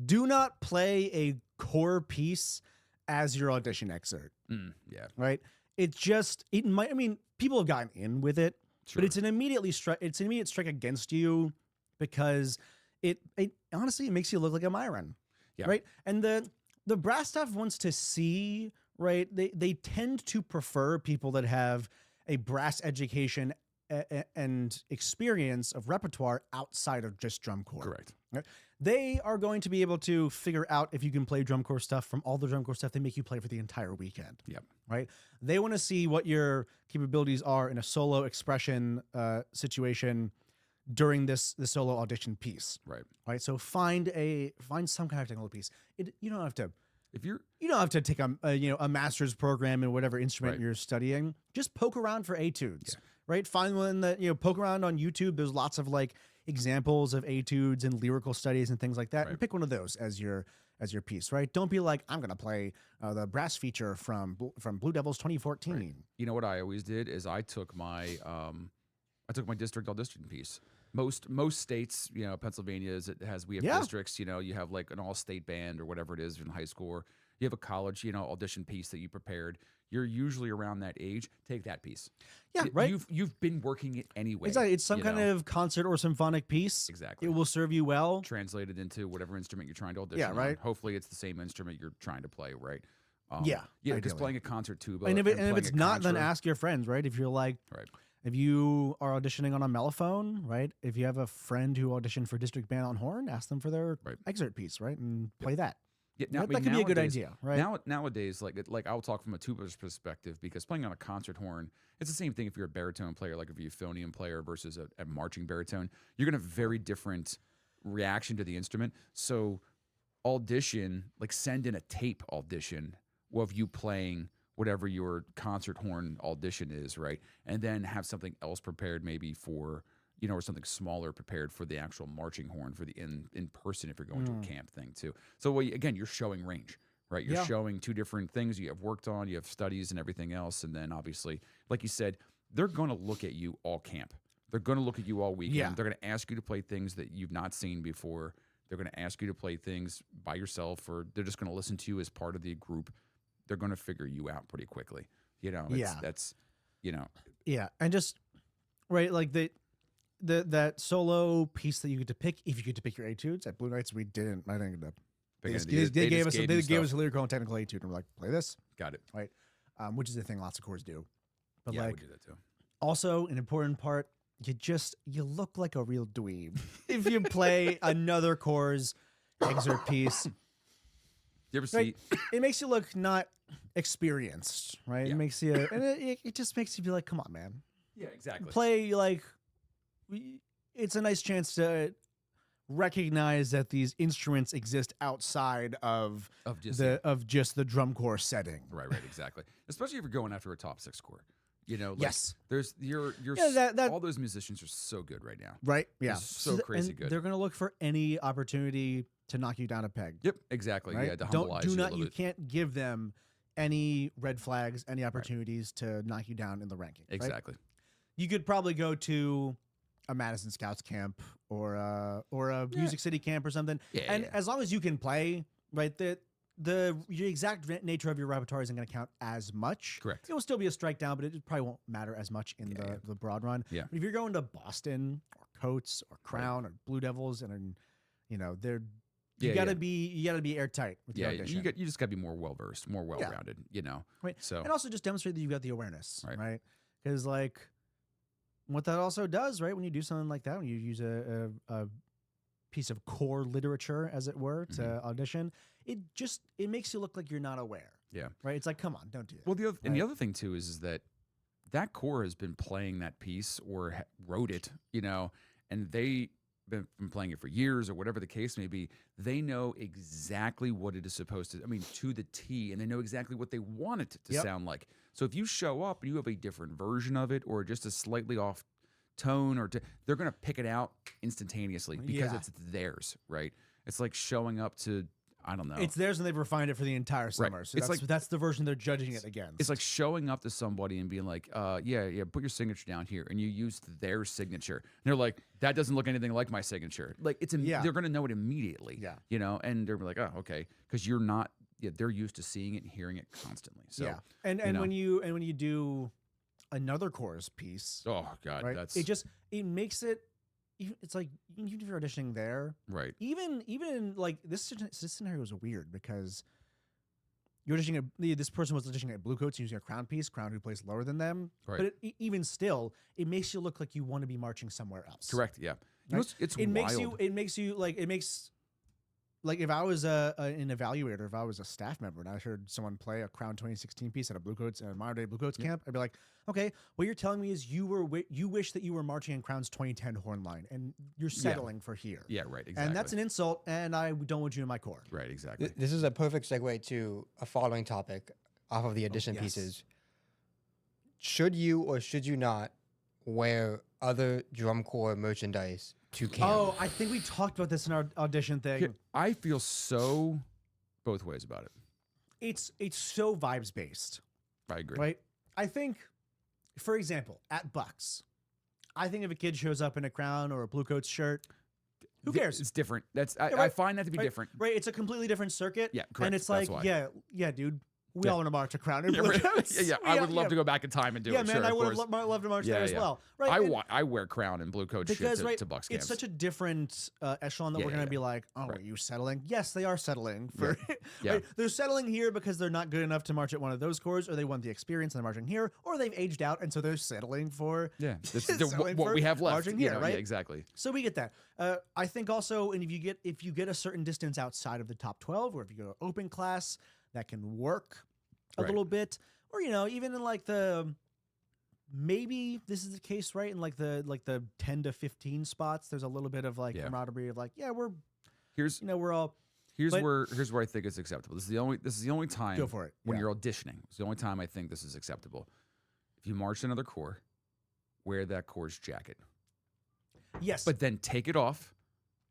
[SPEAKER 2] do not play a core piece as your audition excerpt,
[SPEAKER 1] Yeah.
[SPEAKER 2] right? It might. I mean, people have gotten in with it,
[SPEAKER 1] Sure.
[SPEAKER 2] but it's an immediate strike against you because it honestly it makes you look like a Myron,
[SPEAKER 1] Yeah.
[SPEAKER 2] right? And the brass staff wants to see, right? They tend to prefer people that have a brass education and experience of repertoire outside of just drum corps.
[SPEAKER 1] Correct.
[SPEAKER 2] Right? They are going to be able to figure out if you can play drum corps stuff from all the drum corps stuff they make you play for the entire weekend.
[SPEAKER 1] Yep.
[SPEAKER 2] Right? They want to see what your capabilities are in a solo expression situation during this solo audition piece.
[SPEAKER 1] Right.
[SPEAKER 2] Right? So find some kind of technical piece. You don't have to
[SPEAKER 1] If you're
[SPEAKER 2] take a master's program in whatever instrument
[SPEAKER 1] Right.
[SPEAKER 2] you're studying. Just poke around for etudes,
[SPEAKER 1] Yeah.
[SPEAKER 2] right? Find one that poke around on YouTube. There's lots of like examples of etudes and lyrical studies and things like that. And
[SPEAKER 1] Right.
[SPEAKER 2] pick one of those as your piece, right? Don't be like, I'm gonna play the brass feature from Blue Devils 2014.
[SPEAKER 1] Right. You know what I always did is I took my district audition piece. Most states, Pennsylvania we have
[SPEAKER 2] Yeah.
[SPEAKER 1] districts. You have like an all-state band or whatever it is in high school. Or you have a college, audition piece that you prepared. You're usually around that age. Take that piece.
[SPEAKER 2] Yeah, right.
[SPEAKER 1] You've been working it anyway.
[SPEAKER 2] Exactly. It's some kind of concert or symphonic piece.
[SPEAKER 1] Exactly.
[SPEAKER 2] It will serve you well.
[SPEAKER 1] Translated into whatever instrument you're trying to audition.
[SPEAKER 2] Yeah, right.
[SPEAKER 1] On. Hopefully, it's the same instrument you're trying to play, right?
[SPEAKER 2] Yeah,
[SPEAKER 1] Because
[SPEAKER 2] ideally.
[SPEAKER 1] playing a concert tuba
[SPEAKER 2] And if
[SPEAKER 1] playing
[SPEAKER 2] it's
[SPEAKER 1] a
[SPEAKER 2] not, then
[SPEAKER 1] contra-
[SPEAKER 2] ask your friends, right? If you're like,
[SPEAKER 1] Right.
[SPEAKER 2] if you are auditioning on a mellophone, right? If you have a friend who auditioned for district band on horn, ask them for their
[SPEAKER 1] Right.
[SPEAKER 2] excerpt piece, right? And play that.
[SPEAKER 1] Yeah,
[SPEAKER 2] That could be a good idea, right?
[SPEAKER 1] Nowadays, like I'll talk from a tuba's perspective because playing on a concert horn, it's the same thing if you're a baritone player, like if you're a euphonium player versus a marching baritone. You're gonna have very different reaction to the instrument. So audition, like send in a tape audition of you playing whatever your concert horn audition is, right? And then have something else prepared maybe for, or something smaller prepared for the actual marching horn for the in person if you're going to a camp thing too. So again, you're showing range, right? You're showing two different things you have worked on, you have studies and everything else. And then obviously, like you said, they're going to look at you all camp. They're going to look at you all weekend.
[SPEAKER 2] Yeah.
[SPEAKER 1] They're going to ask you to play things that you've not seen before. They're going to ask you to play things by yourself, or they're just going to listen to you as part of the group. They're going to figure you out pretty quickly. That's.
[SPEAKER 2] Yeah, and just right, like that solo piece that you get to pick, if you get to pick your etudes at Blue Knights, we didn't. I think they gave us a lyrical and technical etude, and we're like, play this,
[SPEAKER 1] Got it.
[SPEAKER 2] right? Which is the thing lots of corps do. But
[SPEAKER 1] Yeah,
[SPEAKER 2] like,
[SPEAKER 1] we do that too.
[SPEAKER 2] also an important part, you look like a real dweeb if you play another corps excerpt piece.
[SPEAKER 1] You ever
[SPEAKER 2] Right?
[SPEAKER 1] see?
[SPEAKER 2] It makes you look not experienced, right?
[SPEAKER 1] Yeah.
[SPEAKER 2] It makes you, and it just makes you be like, come on, man.
[SPEAKER 1] Yeah, exactly.
[SPEAKER 2] Play like it's a nice chance to recognize that these instruments exist outside of
[SPEAKER 1] Just
[SPEAKER 2] the drum corps setting.
[SPEAKER 1] right, exactly. Especially if you're going after a top 6 corps.
[SPEAKER 2] Yes.
[SPEAKER 1] There's all those musicians are so good right now.
[SPEAKER 2] Right? Yeah.
[SPEAKER 1] So crazy good.
[SPEAKER 2] They're going to look for any opportunity to knock you down a peg.
[SPEAKER 1] Yep, exactly.
[SPEAKER 2] Right?
[SPEAKER 1] Yeah, to humbilize you a little
[SPEAKER 2] You
[SPEAKER 1] bit.
[SPEAKER 2] can't give them any red flags, any opportunities to knock you down in the ranking. Right?
[SPEAKER 1] Exactly.
[SPEAKER 2] You could probably go to a Madison Scouts camp or a Music City camp or something.
[SPEAKER 1] Yeah,
[SPEAKER 2] and
[SPEAKER 1] yeah.
[SPEAKER 2] as long as you can play, right, the exact nature of your repertoire isn't going to count as much.
[SPEAKER 1] Correct.
[SPEAKER 2] It will still be a strike down, but it probably won't matter as much in the broad run.
[SPEAKER 1] Yeah.
[SPEAKER 2] But if you're going to Boston or Coates or Crown or Blue Devils, and they're you gotta be airtight with your audition.
[SPEAKER 1] you just gotta be more well versed, more well rounded.
[SPEAKER 2] Right.
[SPEAKER 1] So
[SPEAKER 2] And also just demonstrate that you've got the awareness,
[SPEAKER 1] Right.
[SPEAKER 2] right? Because like what that also does, right, when you do something like that, when you use a piece of core literature, as it were, to audition, it makes you look like you're not aware.
[SPEAKER 1] Yeah.
[SPEAKER 2] Right. It's like, come on, don't do that.
[SPEAKER 1] Well, the other thing too is that corps has been playing that piece or wrote it, and they been playing it for years or whatever the case may be. They know exactly what it is supposed to. I mean, to the T, and they know exactly what they want it to sound like. So if you show up and you have a different version of it or just a slightly off tone, they're going to pick it out instantaneously because it's theirs, right? It's like showing up to, I don't know.
[SPEAKER 2] It's theirs and they've refined it for the entire summer. So that's the version they're judging it against.
[SPEAKER 1] It's like showing up to somebody and being like, yeah, put your signature down here. And you used their signature. And they're like, that doesn't look anything like my signature. Like they're going to know it immediately.
[SPEAKER 2] Yeah.
[SPEAKER 1] And they're like, oh, okay. Because you're not, they're used to seeing it and hearing it constantly. So,
[SPEAKER 2] yeah. And when you do another chorus piece,
[SPEAKER 1] oh God,
[SPEAKER 2] right,
[SPEAKER 1] that's
[SPEAKER 2] it makes it, it's like even if you're auditioning there,
[SPEAKER 1] right.
[SPEAKER 2] Even like this scenario is weird because you're auditioning this person was auditioning at Blue Coats using a Crown piece, Crown who plays lower than them.
[SPEAKER 1] Right.
[SPEAKER 2] But even still, it makes you look like you want to be marching somewhere else.
[SPEAKER 1] Correct. Yeah.
[SPEAKER 2] Right?
[SPEAKER 1] It's
[SPEAKER 2] it
[SPEAKER 1] wild.
[SPEAKER 2] makes if I was an evaluator, if I was a staff member and I heard someone play a Crown 2016 piece at a Blue Coats and a modern day Blue Coats camp, I'd be like, okay, what you're telling me is you wish that you were marching in Crown's 2010 horn line and you're settling for here.
[SPEAKER 1] Yeah, right. Exactly.
[SPEAKER 2] And that's an insult, and I don't want you in my corps.
[SPEAKER 1] right. Exactly.
[SPEAKER 3] This is a perfect segue to a following topic off of the audition
[SPEAKER 2] yes.
[SPEAKER 3] pieces. Should you or should you not wear other drum corps merchandise to camp?
[SPEAKER 2] Oh, I think we talked about this in our audition thing.
[SPEAKER 1] I feel so both ways about it.
[SPEAKER 2] It's so vibes based,
[SPEAKER 1] I agree.
[SPEAKER 2] right? I think, for example, at Bucks, I think if a kid shows up in a Crown or a Blue Coats shirt, who cares?
[SPEAKER 1] It's different. I
[SPEAKER 2] right.
[SPEAKER 1] find that to be different.
[SPEAKER 2] Right? It's a completely different circuit.
[SPEAKER 1] Yeah, correct.
[SPEAKER 2] And it's
[SPEAKER 1] That's
[SPEAKER 2] like,
[SPEAKER 1] why.
[SPEAKER 2] yeah, dude. We all want to march a Crown and
[SPEAKER 1] Yeah,
[SPEAKER 2] Blue
[SPEAKER 1] right.
[SPEAKER 2] Coats.
[SPEAKER 1] yeah. I would love to go back in time and do
[SPEAKER 2] Yeah,
[SPEAKER 1] it.
[SPEAKER 2] man,
[SPEAKER 1] Sure,
[SPEAKER 2] I
[SPEAKER 1] of
[SPEAKER 2] would
[SPEAKER 1] course.
[SPEAKER 2] have loved to march there as well. Right?
[SPEAKER 1] I wear Crown and Blue Coat shit
[SPEAKER 2] Because
[SPEAKER 1] to Bucks
[SPEAKER 2] it's
[SPEAKER 1] camps.
[SPEAKER 2] such a different echelon that
[SPEAKER 1] Yeah,
[SPEAKER 2] we're going to
[SPEAKER 1] yeah.
[SPEAKER 2] be like, oh,
[SPEAKER 1] Right.
[SPEAKER 2] are you settling? Yes, they are settling for.
[SPEAKER 1] Yeah.
[SPEAKER 2] Right? They're settling here because they're not good enough to march at one of those corps, or they want the experience and they're marching here, or they've aged out and so they're settling for.
[SPEAKER 1] Yeah, this
[SPEAKER 2] settling
[SPEAKER 1] what
[SPEAKER 2] for
[SPEAKER 1] we have left.
[SPEAKER 2] marching
[SPEAKER 1] You
[SPEAKER 2] here,
[SPEAKER 1] know,
[SPEAKER 2] right?
[SPEAKER 1] Yeah, exactly.
[SPEAKER 2] So we get that. I think also, and if you get a certain distance outside of the top 12, or if you go to open class, that can work a
[SPEAKER 1] Right.
[SPEAKER 2] little bit, or even in like maybe this is the case, right? In like the 10 to 15 spots, there's a little bit of like
[SPEAKER 1] Yeah.
[SPEAKER 2] camaraderie of like, we're
[SPEAKER 1] Here's
[SPEAKER 2] we're all
[SPEAKER 1] Here's
[SPEAKER 2] But-
[SPEAKER 1] where I think it's acceptable. This is the only time
[SPEAKER 2] Go for it.
[SPEAKER 1] when
[SPEAKER 2] Yeah.
[SPEAKER 1] you're auditioning. It's the only time I think this is acceptable. If you march another corps, wear that corps' jacket,
[SPEAKER 2] Yes.
[SPEAKER 1] but then take it off,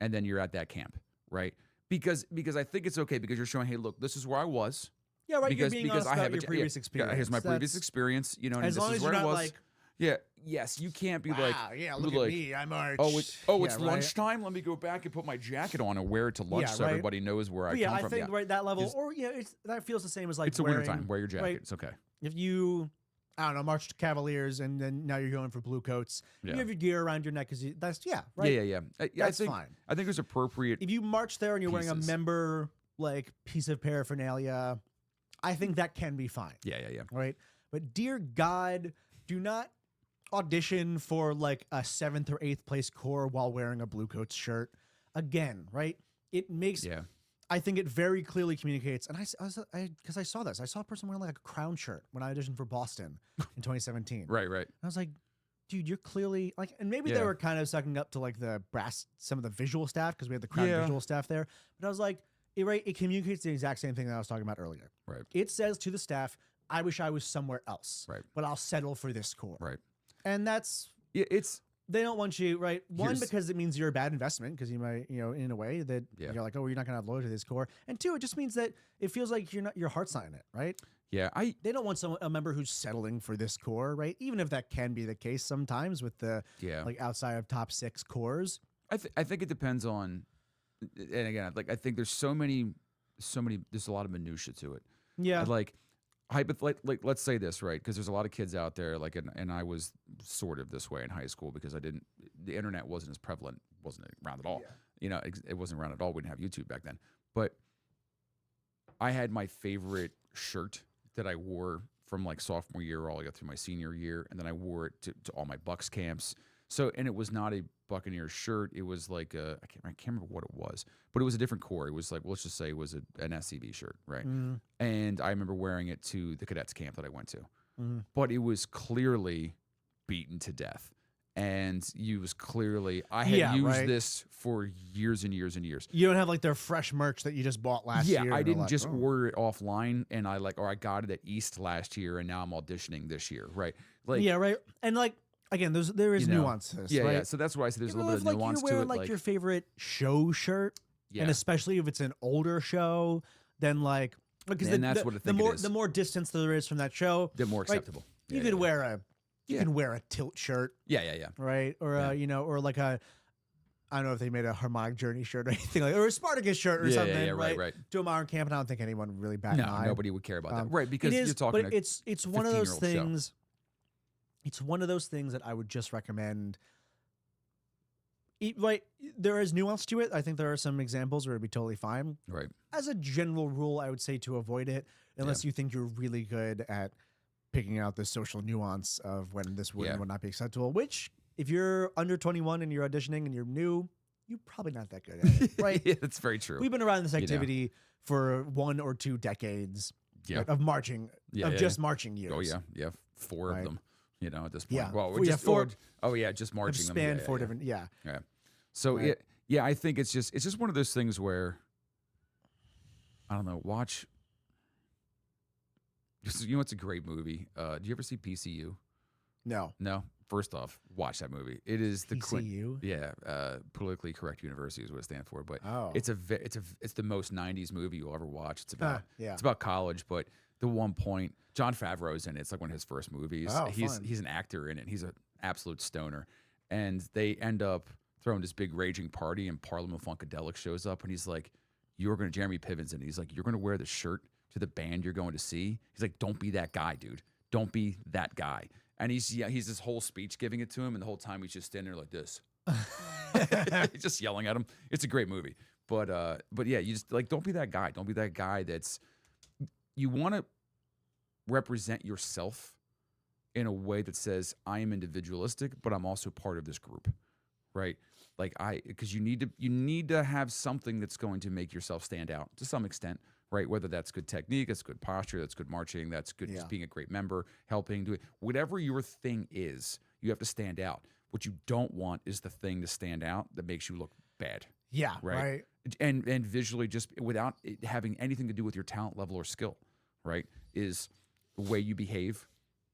[SPEAKER 1] and then you're at that camp, right? Because I think it's okay because you're showing, hey, look, this is where I was.
[SPEAKER 2] yeah, right.
[SPEAKER 1] Because
[SPEAKER 2] you're being
[SPEAKER 1] because
[SPEAKER 2] honest
[SPEAKER 1] I
[SPEAKER 2] about
[SPEAKER 1] have
[SPEAKER 2] your previous
[SPEAKER 1] yeah,
[SPEAKER 2] experience.
[SPEAKER 1] here's my previous
[SPEAKER 2] That's-
[SPEAKER 1] experience. You know, and
[SPEAKER 2] As
[SPEAKER 1] this
[SPEAKER 2] long
[SPEAKER 1] is
[SPEAKER 2] as
[SPEAKER 1] where
[SPEAKER 2] you're
[SPEAKER 1] I
[SPEAKER 2] not
[SPEAKER 1] was.
[SPEAKER 2] like,
[SPEAKER 1] Yeah. Yes, you can't be like,
[SPEAKER 2] wow, yeah, look at
[SPEAKER 1] like,
[SPEAKER 2] me, I marched.
[SPEAKER 1] it's
[SPEAKER 2] Yeah, right?
[SPEAKER 1] lunchtime. Let me go back and put my jacket on and wear it to lunch
[SPEAKER 2] Yeah,
[SPEAKER 1] so
[SPEAKER 2] right.
[SPEAKER 1] everybody knows where I
[SPEAKER 2] But yeah,
[SPEAKER 1] come
[SPEAKER 2] I
[SPEAKER 1] from.
[SPEAKER 2] think
[SPEAKER 1] Yeah.
[SPEAKER 2] right that level,
[SPEAKER 1] Just-
[SPEAKER 2] or that feels the same as like
[SPEAKER 1] It's a
[SPEAKER 2] wearing,
[SPEAKER 1] wintertime. Wear your jacket.
[SPEAKER 2] right?
[SPEAKER 1] It's okay.
[SPEAKER 2] If you, I don't know, marched Cavaliers and then now you're going for blue coats,
[SPEAKER 1] Yeah.
[SPEAKER 2] you have your gear around your neck because that's right.
[SPEAKER 1] Yeah.
[SPEAKER 2] That's
[SPEAKER 1] I think
[SPEAKER 2] fine.
[SPEAKER 1] I think it's appropriate.
[SPEAKER 2] If you march there and you're wearing a
[SPEAKER 1] Pieces.
[SPEAKER 2] member like piece of paraphernalia, I think that can be fine.
[SPEAKER 1] Yeah.
[SPEAKER 2] Right? But dear God, do not audition for like a 7th or 8th place corps while wearing a blue coats shirt. Again, right? It makes
[SPEAKER 1] Yeah.
[SPEAKER 2] I think it very clearly communicates, and because I saw this, I saw a person wearing like a Crown shirt when I auditioned for Boston in 2017.
[SPEAKER 1] Right.
[SPEAKER 2] I was like, dude, you're clearly like, and maybe
[SPEAKER 1] Yeah.
[SPEAKER 2] they were kind of sucking up to like some of the visual staff because we had the Crown
[SPEAKER 1] Yeah.
[SPEAKER 2] visual staff there. But I was like, it communicates the exact same thing that I was talking about earlier.
[SPEAKER 1] Right.
[SPEAKER 2] It says to the staff, I wish I was somewhere else,
[SPEAKER 1] Right.
[SPEAKER 2] but I'll settle for this corps.
[SPEAKER 1] Right.
[SPEAKER 2] And that's,
[SPEAKER 1] It's
[SPEAKER 2] they don't want you, right? One,
[SPEAKER 1] Here's-
[SPEAKER 2] because it means you're a bad investment because you might, in a way that
[SPEAKER 1] Yeah.
[SPEAKER 2] you're like, oh, you're not going to have loyalty to this core. And two, it just means that it feels like your heart's not in it, right?
[SPEAKER 1] yeah.
[SPEAKER 2] They don't want a member who's settling for this core, right? Even if that can be the case sometimes with the
[SPEAKER 1] Yeah.
[SPEAKER 2] like outside of top 6 cores.
[SPEAKER 1] I think it depends on, and again, like I think there's so many. There's a lot of minutia to it.
[SPEAKER 2] Yeah.
[SPEAKER 1] Like let's say this, right? Because there's a lot of kids out there, like, and I was sort of this way in high school because the internet wasn't as prevalent, wasn't around at all. You know, it wasn't around at all. We didn't have YouTube back then. But I had my favorite shirt that I wore from like sophomore year all the way through my senior year, and then I wore it to all my Bucks camps. So, and it was not a Buccaneers shirt. It was like I can't remember what it was, but it was a different core. It was like, well, let's just say it was an SCB shirt, right?
[SPEAKER 2] Mhm.
[SPEAKER 1] And I remember wearing it to the cadets camp that I went to,
[SPEAKER 2] Mhm.
[SPEAKER 1] but it was clearly beaten to death. And you was clearly, I had
[SPEAKER 2] Yeah,
[SPEAKER 1] used
[SPEAKER 2] right.
[SPEAKER 1] this for years and years and years.
[SPEAKER 2] You don't have like their fresh merch that you just bought last year.
[SPEAKER 1] Yeah, I
[SPEAKER 2] and are
[SPEAKER 1] didn't
[SPEAKER 2] like,
[SPEAKER 1] just
[SPEAKER 2] oh.
[SPEAKER 1] order it offline and I got it at East last year and now I'm auditioning this year, right? Like,
[SPEAKER 2] yeah, right. And like again, there is
[SPEAKER 1] you know,
[SPEAKER 2] nuances.
[SPEAKER 1] yeah,
[SPEAKER 2] right?
[SPEAKER 1] yeah. So that's why I said there's a
[SPEAKER 2] Even
[SPEAKER 1] little bit of
[SPEAKER 2] if,
[SPEAKER 1] nuance
[SPEAKER 2] you're wearing
[SPEAKER 1] to it.
[SPEAKER 2] like your favorite show shirt,
[SPEAKER 1] yeah,
[SPEAKER 2] and especially if it's an older show, then like because
[SPEAKER 1] And that's what I think it is.
[SPEAKER 2] the more distance there is from that show,
[SPEAKER 1] they're more
[SPEAKER 2] right,
[SPEAKER 1] acceptable.
[SPEAKER 2] you
[SPEAKER 1] Yeah,
[SPEAKER 2] could
[SPEAKER 1] yeah,
[SPEAKER 2] wear a
[SPEAKER 1] Yeah.
[SPEAKER 2] can wear a tilt shirt,
[SPEAKER 1] yeah.
[SPEAKER 2] right? Or
[SPEAKER 1] Yeah.
[SPEAKER 2] or like a I don't know if they made a Harmonic Journey shirt or anything like, or a Spartacus shirt or something,
[SPEAKER 1] yeah,
[SPEAKER 2] right?
[SPEAKER 1] right.
[SPEAKER 2] To a modern camp, and I don't think anyone would really bat an
[SPEAKER 1] No,
[SPEAKER 2] eye.
[SPEAKER 1] nobody would care about that,
[SPEAKER 2] Um,
[SPEAKER 1] right? Because
[SPEAKER 2] it is,
[SPEAKER 1] you're talking.
[SPEAKER 2] but it's one of those
[SPEAKER 1] 15-year-old show.
[SPEAKER 2] things. It's one of those things that I would just recommend. Right, there is nuance to it. I think there are some examples where it'd be totally fine.
[SPEAKER 1] Right.
[SPEAKER 2] As a general rule, I would say to avoid it unless you think you're really good at picking out the social nuance of when this would and would not be acceptable. Which, if you're under 21 and you're auditioning and you're new, you're probably not that good at it, right?
[SPEAKER 1] Yeah, that's very true.
[SPEAKER 2] We've been around this
[SPEAKER 1] know.
[SPEAKER 2] activity for 1 or 2 decades
[SPEAKER 1] Yeah.
[SPEAKER 2] of marching,
[SPEAKER 1] Yeah,
[SPEAKER 2] of
[SPEAKER 1] yeah,
[SPEAKER 2] just marching years.
[SPEAKER 1] Oh yeah, 4
[SPEAKER 2] Right.
[SPEAKER 1] of them. You know, at this point.
[SPEAKER 2] Yeah.
[SPEAKER 1] Well, we're
[SPEAKER 2] Well, yeah,
[SPEAKER 1] just
[SPEAKER 2] 4
[SPEAKER 1] oh yeah, just marching them.
[SPEAKER 2] Span
[SPEAKER 1] Yeah,
[SPEAKER 2] 4
[SPEAKER 1] yeah.
[SPEAKER 2] different, yeah.
[SPEAKER 1] Yeah. So
[SPEAKER 2] Right.
[SPEAKER 1] I think it's just one of those things where I don't know. Watch. You know, it's a great movie. Do you ever see PCU?
[SPEAKER 2] No.
[SPEAKER 1] No. First off, watch that movie. It is the
[SPEAKER 2] PCU?
[SPEAKER 1] politically correct university is what it stands for. But
[SPEAKER 2] Oh.
[SPEAKER 1] it's the most '90s movie you'll ever watch. It's about
[SPEAKER 2] yeah.
[SPEAKER 1] it's about college, but the one point John Favreau's in it. It's like one of his first movies.
[SPEAKER 2] Oh,
[SPEAKER 1] he's
[SPEAKER 2] fun.
[SPEAKER 1] he's an actor in it. He's an absolute stoner, and they end up throwing this big raging party, and Parliament Funkadelic shows up, and he's like, Jeremy Piven's in it. He's like, you're gonna wear the shirt to the band you're going to see. He's like, don't be that guy, dude. Don't be that guy. And he's this whole speech giving it to him, and the whole time he's just standing there like this. He's just yelling at him. It's a great movie. But yeah, you just like don't be that guy. Don't be that guy you want to represent yourself in a way that says I am individualistic, but I'm also part of this group. Right? Like because you need to have something that's going to make yourself stand out to some extent. Right, whether that's good technique, that's good posture, that's good marching, that's good just being a great member, helping do it. Whatever your thing is, you have to stand out. What you don't want is the thing to stand out that makes you look bad.
[SPEAKER 2] Yeah,
[SPEAKER 1] Right.
[SPEAKER 2] right.
[SPEAKER 1] And visually, just without it having anything to do with your talent level or skill, right? Is the way you behave,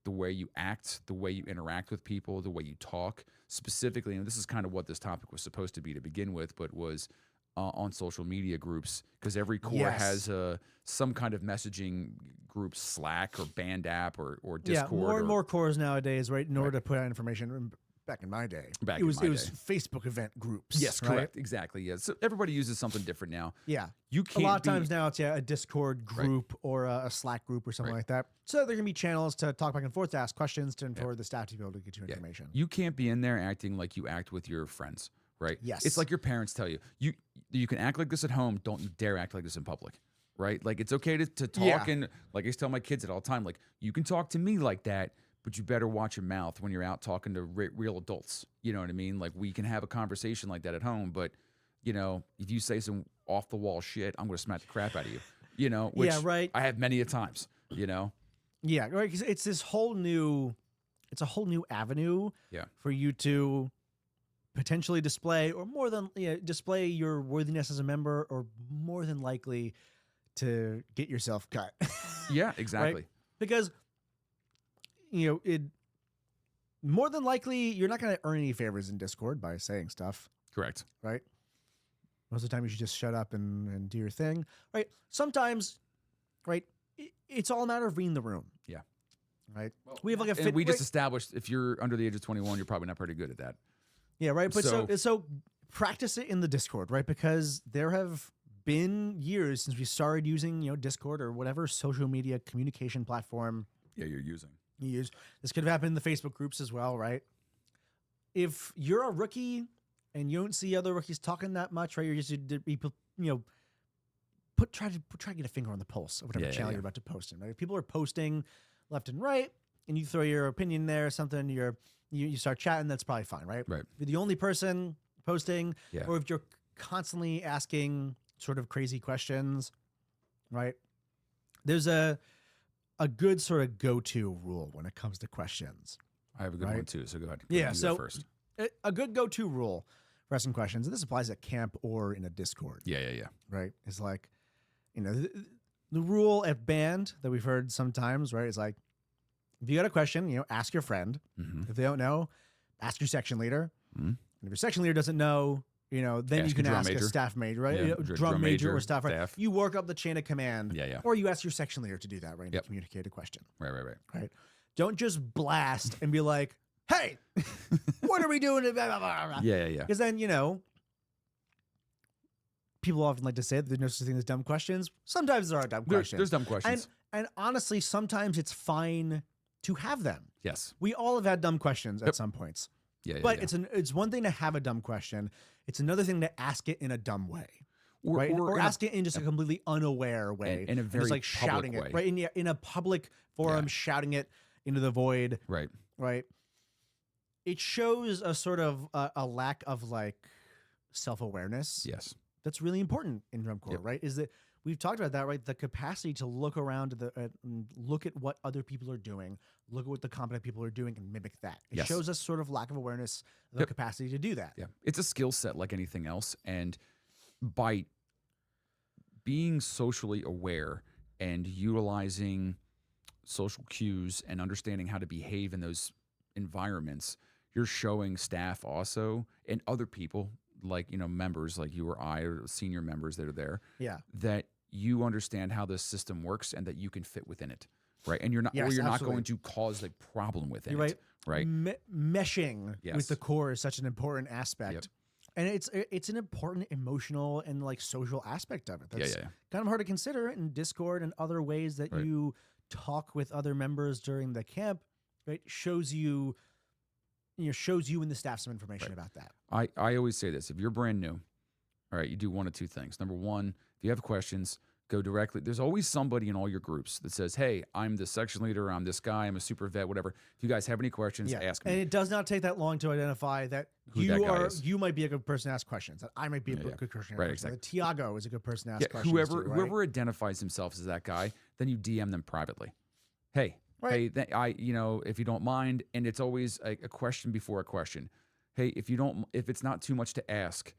[SPEAKER 1] the way you act, the way you interact with people, the way you talk. Specifically, and this is kind of what this topic was supposed to be to begin with, but was on social media groups, because every core
[SPEAKER 2] Yes.
[SPEAKER 1] has some kind of messaging group, Slack or band app or
[SPEAKER 2] Yeah,
[SPEAKER 1] Discord.
[SPEAKER 2] more and
[SPEAKER 1] or,
[SPEAKER 2] more cores nowadays, right? In order to put out information. Back in my day,
[SPEAKER 1] Back
[SPEAKER 2] it was
[SPEAKER 1] in my day.
[SPEAKER 2] Facebook event groups.
[SPEAKER 1] Yes,
[SPEAKER 2] right?
[SPEAKER 1] correct, exactly. Yeah, so everybody uses something different now.
[SPEAKER 2] Yeah,
[SPEAKER 1] You
[SPEAKER 2] a
[SPEAKER 1] can't
[SPEAKER 2] lot of
[SPEAKER 1] be-
[SPEAKER 2] times now it's a Discord group or a Slack group or something
[SPEAKER 1] Right.
[SPEAKER 2] like that. So there can be channels to talk back and forth, to ask questions, to for the staff to be able to get you information.
[SPEAKER 1] You can't be in there acting like you act with your friends, right?
[SPEAKER 2] Yes.
[SPEAKER 1] It's like your parents tell you. You can act like this at home. Don't you dare act like this in public, right? Like it's okay to talk
[SPEAKER 2] Yeah.
[SPEAKER 1] and like I tell my kids it all the time. Like you can talk to me like that, but you better watch your mouth when you're out talking to real adults. You know what I mean? Like we can have a conversation like that at home, but if you say some off the wall shit, I'm going to smack the crap out of you. Which
[SPEAKER 2] Yeah, right.
[SPEAKER 1] I have many a times.
[SPEAKER 2] Yeah, right. Because it's a whole new avenue
[SPEAKER 1] Yeah.
[SPEAKER 2] for you to potentially display, or more than display your worthiness as a member, or more than likely to get yourself cut.
[SPEAKER 1] Yeah, exactly.
[SPEAKER 2] Because it more than likely you're not going to earn any favors in Discord by saying stuff,
[SPEAKER 1] Correct.
[SPEAKER 2] right? Most of the time you should just shut up and do your thing, right? Sometimes, right, it's all a matter of reading the room.
[SPEAKER 1] Yeah.
[SPEAKER 2] Right. We have like a
[SPEAKER 1] And we just established if you're under the age of 21, you're probably not pretty good at that.
[SPEAKER 2] yeah, right. But
[SPEAKER 1] So-
[SPEAKER 2] so practice it in the Discord, right? Because there have been years since we started using Discord or whatever social media communication platform
[SPEAKER 1] Yeah, you're using.
[SPEAKER 2] you use. This could have happened in the Facebook groups as well, right? If you're a rookie and you don't see other rookies talking that much, right? You're just try to get a finger on the pulse of whatever
[SPEAKER 1] Yeah,
[SPEAKER 2] channel
[SPEAKER 1] yeah.
[SPEAKER 2] you're about to post in, right? If people are posting left and right, and you throw your opinion there, something you start chatting, that's probably fine, right?
[SPEAKER 1] Right.
[SPEAKER 2] If you're the only person posting,
[SPEAKER 1] Yeah.
[SPEAKER 2] or if you're constantly asking sort of crazy questions, right? There's a good sort of go-to rule when it comes to questions.
[SPEAKER 1] I have a good
[SPEAKER 2] Right.
[SPEAKER 1] one too, so go ahead.
[SPEAKER 2] Yeah,
[SPEAKER 1] You go
[SPEAKER 2] so-
[SPEAKER 1] first.
[SPEAKER 2] A good go-to rule for asking questions, and this applies at camp or in a Discord,
[SPEAKER 1] Yeah.
[SPEAKER 2] right? Is like, the rule at band that we've heard sometimes, right? Is like, if you got a question, ask your friend.
[SPEAKER 1] Mm-hmm.
[SPEAKER 2] If they don't know, ask your section leader.
[SPEAKER 1] Mhm.
[SPEAKER 2] And if your section leader doesn't know, then
[SPEAKER 1] Ask
[SPEAKER 2] you
[SPEAKER 1] your
[SPEAKER 2] can
[SPEAKER 1] drum
[SPEAKER 2] ask
[SPEAKER 1] major.
[SPEAKER 2] a staff major, right?
[SPEAKER 1] Yeah,
[SPEAKER 2] Drum major or staff, right?
[SPEAKER 1] staff.
[SPEAKER 2] You work up the chain of command,
[SPEAKER 1] Yeah.
[SPEAKER 2] or you ask your section leader to do that, right? And
[SPEAKER 1] Yep.
[SPEAKER 2] to communicate a question,
[SPEAKER 1] Right.
[SPEAKER 2] right? Don't just blast and be like, "Hey, what are we doing?"
[SPEAKER 1] Yeah.
[SPEAKER 2] Because then, people often like to say that there's no such thing as dumb questions. Sometimes there are dumb questions.
[SPEAKER 1] There's dumb questions.
[SPEAKER 2] And honestly, sometimes it's fine to have them.
[SPEAKER 1] Yes.
[SPEAKER 2] We all have had dumb questions at
[SPEAKER 1] Yep.
[SPEAKER 2] some points.
[SPEAKER 1] Yeah.
[SPEAKER 2] But it's one thing to have a dumb question. It's another thing to ask it in a dumb way. Right? Or
[SPEAKER 1] in a-
[SPEAKER 2] ask it in just a completely unaware way.
[SPEAKER 1] in a
[SPEAKER 2] and
[SPEAKER 1] very
[SPEAKER 2] just like
[SPEAKER 1] public
[SPEAKER 2] shouting
[SPEAKER 1] way.
[SPEAKER 2] it. Right. In a public forum,
[SPEAKER 1] Yeah.
[SPEAKER 2] shouting it into the void.
[SPEAKER 1] Right.
[SPEAKER 2] Right. It shows a sort of a lack of like self-awareness.
[SPEAKER 1] Yes.
[SPEAKER 2] That's really important in drum corps,
[SPEAKER 1] Yep.
[SPEAKER 2] right? Is that we've talked about that, right? The capacity to look around and look at what other people are doing, look at what the competent people are doing, and mimic that. It
[SPEAKER 1] Yes.
[SPEAKER 2] shows us sort of lack of awareness of the
[SPEAKER 1] Yep.
[SPEAKER 2] capacity to do that.
[SPEAKER 1] Yeah. It's a skill set like anything else, and by being socially aware and utilizing social cues and understanding how to behave in those environments, you're showing staff also and other people like members like you or I or senior members that are there
[SPEAKER 2] Yeah.
[SPEAKER 1] that you understand how this system works and that you can fit within it, right? And you're not
[SPEAKER 2] Yes,
[SPEAKER 1] or you're not
[SPEAKER 2] absolutely.
[SPEAKER 1] going to cause a problem within
[SPEAKER 2] You're
[SPEAKER 1] it, right?
[SPEAKER 2] Meshing
[SPEAKER 1] Yes.
[SPEAKER 2] with the core is such an important aspect.
[SPEAKER 1] Yep.
[SPEAKER 2] And it's an important emotional and like social aspect of it. That's
[SPEAKER 1] Yeah.
[SPEAKER 2] kind of hard to consider in Discord and other ways that
[SPEAKER 1] Right.
[SPEAKER 2] you talk with other members during the camp, right? Shows you and the staff some information
[SPEAKER 1] Right.
[SPEAKER 2] about that.
[SPEAKER 1] I always say this: if you're brand new, all right, you do one of two things. Number one, if you have questions, go directly. There's always somebody in all your groups that says, "Hey, I'm the section leader. I'm this guy. I'm a super vet. Whatever. If you guys have any questions, ask me."
[SPEAKER 2] And it does not take that long to identify that
[SPEAKER 1] Who that guy is.
[SPEAKER 2] you might be a good person to ask questions. That I might be a
[SPEAKER 1] Yeah,
[SPEAKER 2] good
[SPEAKER 1] yeah.
[SPEAKER 2] person to ask
[SPEAKER 1] Right,
[SPEAKER 2] questions.
[SPEAKER 1] exactly.
[SPEAKER 2] That Tiago is a good person to ask
[SPEAKER 1] Yeah,
[SPEAKER 2] questions.
[SPEAKER 1] whoever
[SPEAKER 2] to, right?
[SPEAKER 1] whoever identifies themselves as that guy, then you DM them privately. Hey,
[SPEAKER 2] Right.
[SPEAKER 1] hey, if you don't mind, and it's always a question before a question. Hey, if it's not too much to ask,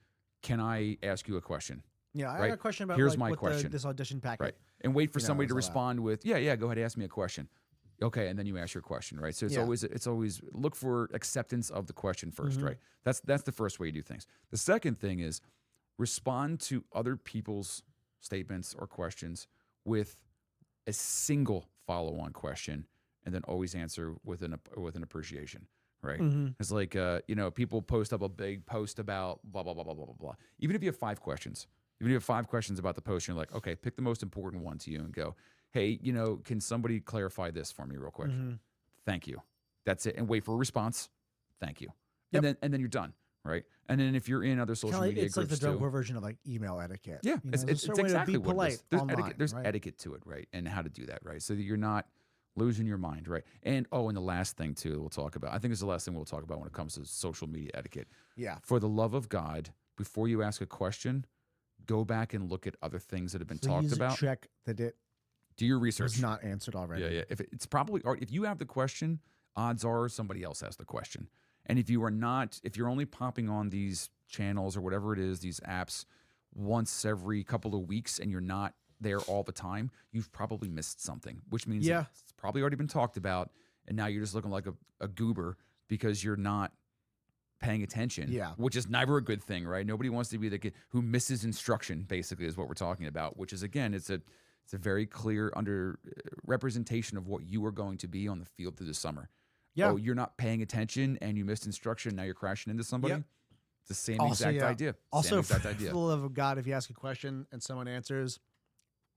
[SPEAKER 1] can I ask you a question?
[SPEAKER 2] Yeah, I
[SPEAKER 1] Right.
[SPEAKER 2] got a question about
[SPEAKER 1] Here's
[SPEAKER 2] like,
[SPEAKER 1] my
[SPEAKER 2] what
[SPEAKER 1] question.
[SPEAKER 2] this audition packet.
[SPEAKER 1] Right. And wait for somebody
[SPEAKER 2] is
[SPEAKER 1] to
[SPEAKER 2] all that.
[SPEAKER 1] respond with, yeah, go ahead, ask me a question. Okay, and then you ask your question, right? So it's
[SPEAKER 2] Yeah.
[SPEAKER 1] always look for acceptance of the question 1st,
[SPEAKER 2] Mhm.
[SPEAKER 1] right? That's the first way you do things. The second thing is respond to other people's statements or questions with a single follow-on question, and then always answer with an appreciation, right?
[SPEAKER 2] Mhm.
[SPEAKER 1] It's like people post up a big post about blah blah blah blah blah blah blah. Even if you have 5 questions, about the post, you're like, okay, pick the most important one to you and go, hey, can somebody clarify this for me real quick?
[SPEAKER 2] Mhm.
[SPEAKER 1] Thank you. That's it, and wait for a response. Thank you,
[SPEAKER 2] Yep.
[SPEAKER 1] and then you're done, right? And then if you're in other social
[SPEAKER 2] Kinda like,
[SPEAKER 1] media
[SPEAKER 2] it's like
[SPEAKER 1] groups
[SPEAKER 2] the drum
[SPEAKER 1] too,
[SPEAKER 2] corps version of like email etiquette.
[SPEAKER 1] yeah,
[SPEAKER 2] You know,
[SPEAKER 1] it's,
[SPEAKER 2] there's a
[SPEAKER 1] it's,
[SPEAKER 2] certain
[SPEAKER 1] it's
[SPEAKER 2] way
[SPEAKER 1] exactly
[SPEAKER 2] to be
[SPEAKER 1] what it
[SPEAKER 2] polite
[SPEAKER 1] is. There's
[SPEAKER 2] online,
[SPEAKER 1] etiquette. There's
[SPEAKER 2] right?
[SPEAKER 1] etiquette to it, right? And how to do that, right? So that you're not losing your mind, right? And and the last thing too, we'll talk about. I think it's the last thing we'll talk about when it comes to social media etiquette.
[SPEAKER 2] Yeah.
[SPEAKER 1] For the love of God, before you ask a question, go back and look at other things that have been talked
[SPEAKER 2] Please
[SPEAKER 1] about.
[SPEAKER 2] check that it
[SPEAKER 1] Do your research.
[SPEAKER 2] was not answered already.
[SPEAKER 1] Yeah. If it's probably, or if you have the question, odds are somebody else has the question. And if you're only popping on these channels or whatever it is, these apps once every couple of weeks, and you're not there all the time, you've probably missed something, which means
[SPEAKER 2] Yeah.
[SPEAKER 1] it's probably already been talked about. And now you're just looking like a goober because you're not paying attention,
[SPEAKER 2] Yeah.
[SPEAKER 1] which is never a good thing, right? Nobody wants to be the kid who misses instruction, basically, is what we're talking about, which is, again, it's a very clear representation of what you are going to be on the field through the summer.
[SPEAKER 2] Yeah.
[SPEAKER 1] Oh, you're not paying attention and you missed instruction. Now you're crashing into somebody.
[SPEAKER 2] Yep.
[SPEAKER 1] It's the same
[SPEAKER 2] Also,
[SPEAKER 1] exact
[SPEAKER 2] yeah.
[SPEAKER 1] idea.
[SPEAKER 2] Also,
[SPEAKER 1] Same exact
[SPEAKER 2] for
[SPEAKER 1] idea.
[SPEAKER 2] the love of God, if you ask a question and someone answers,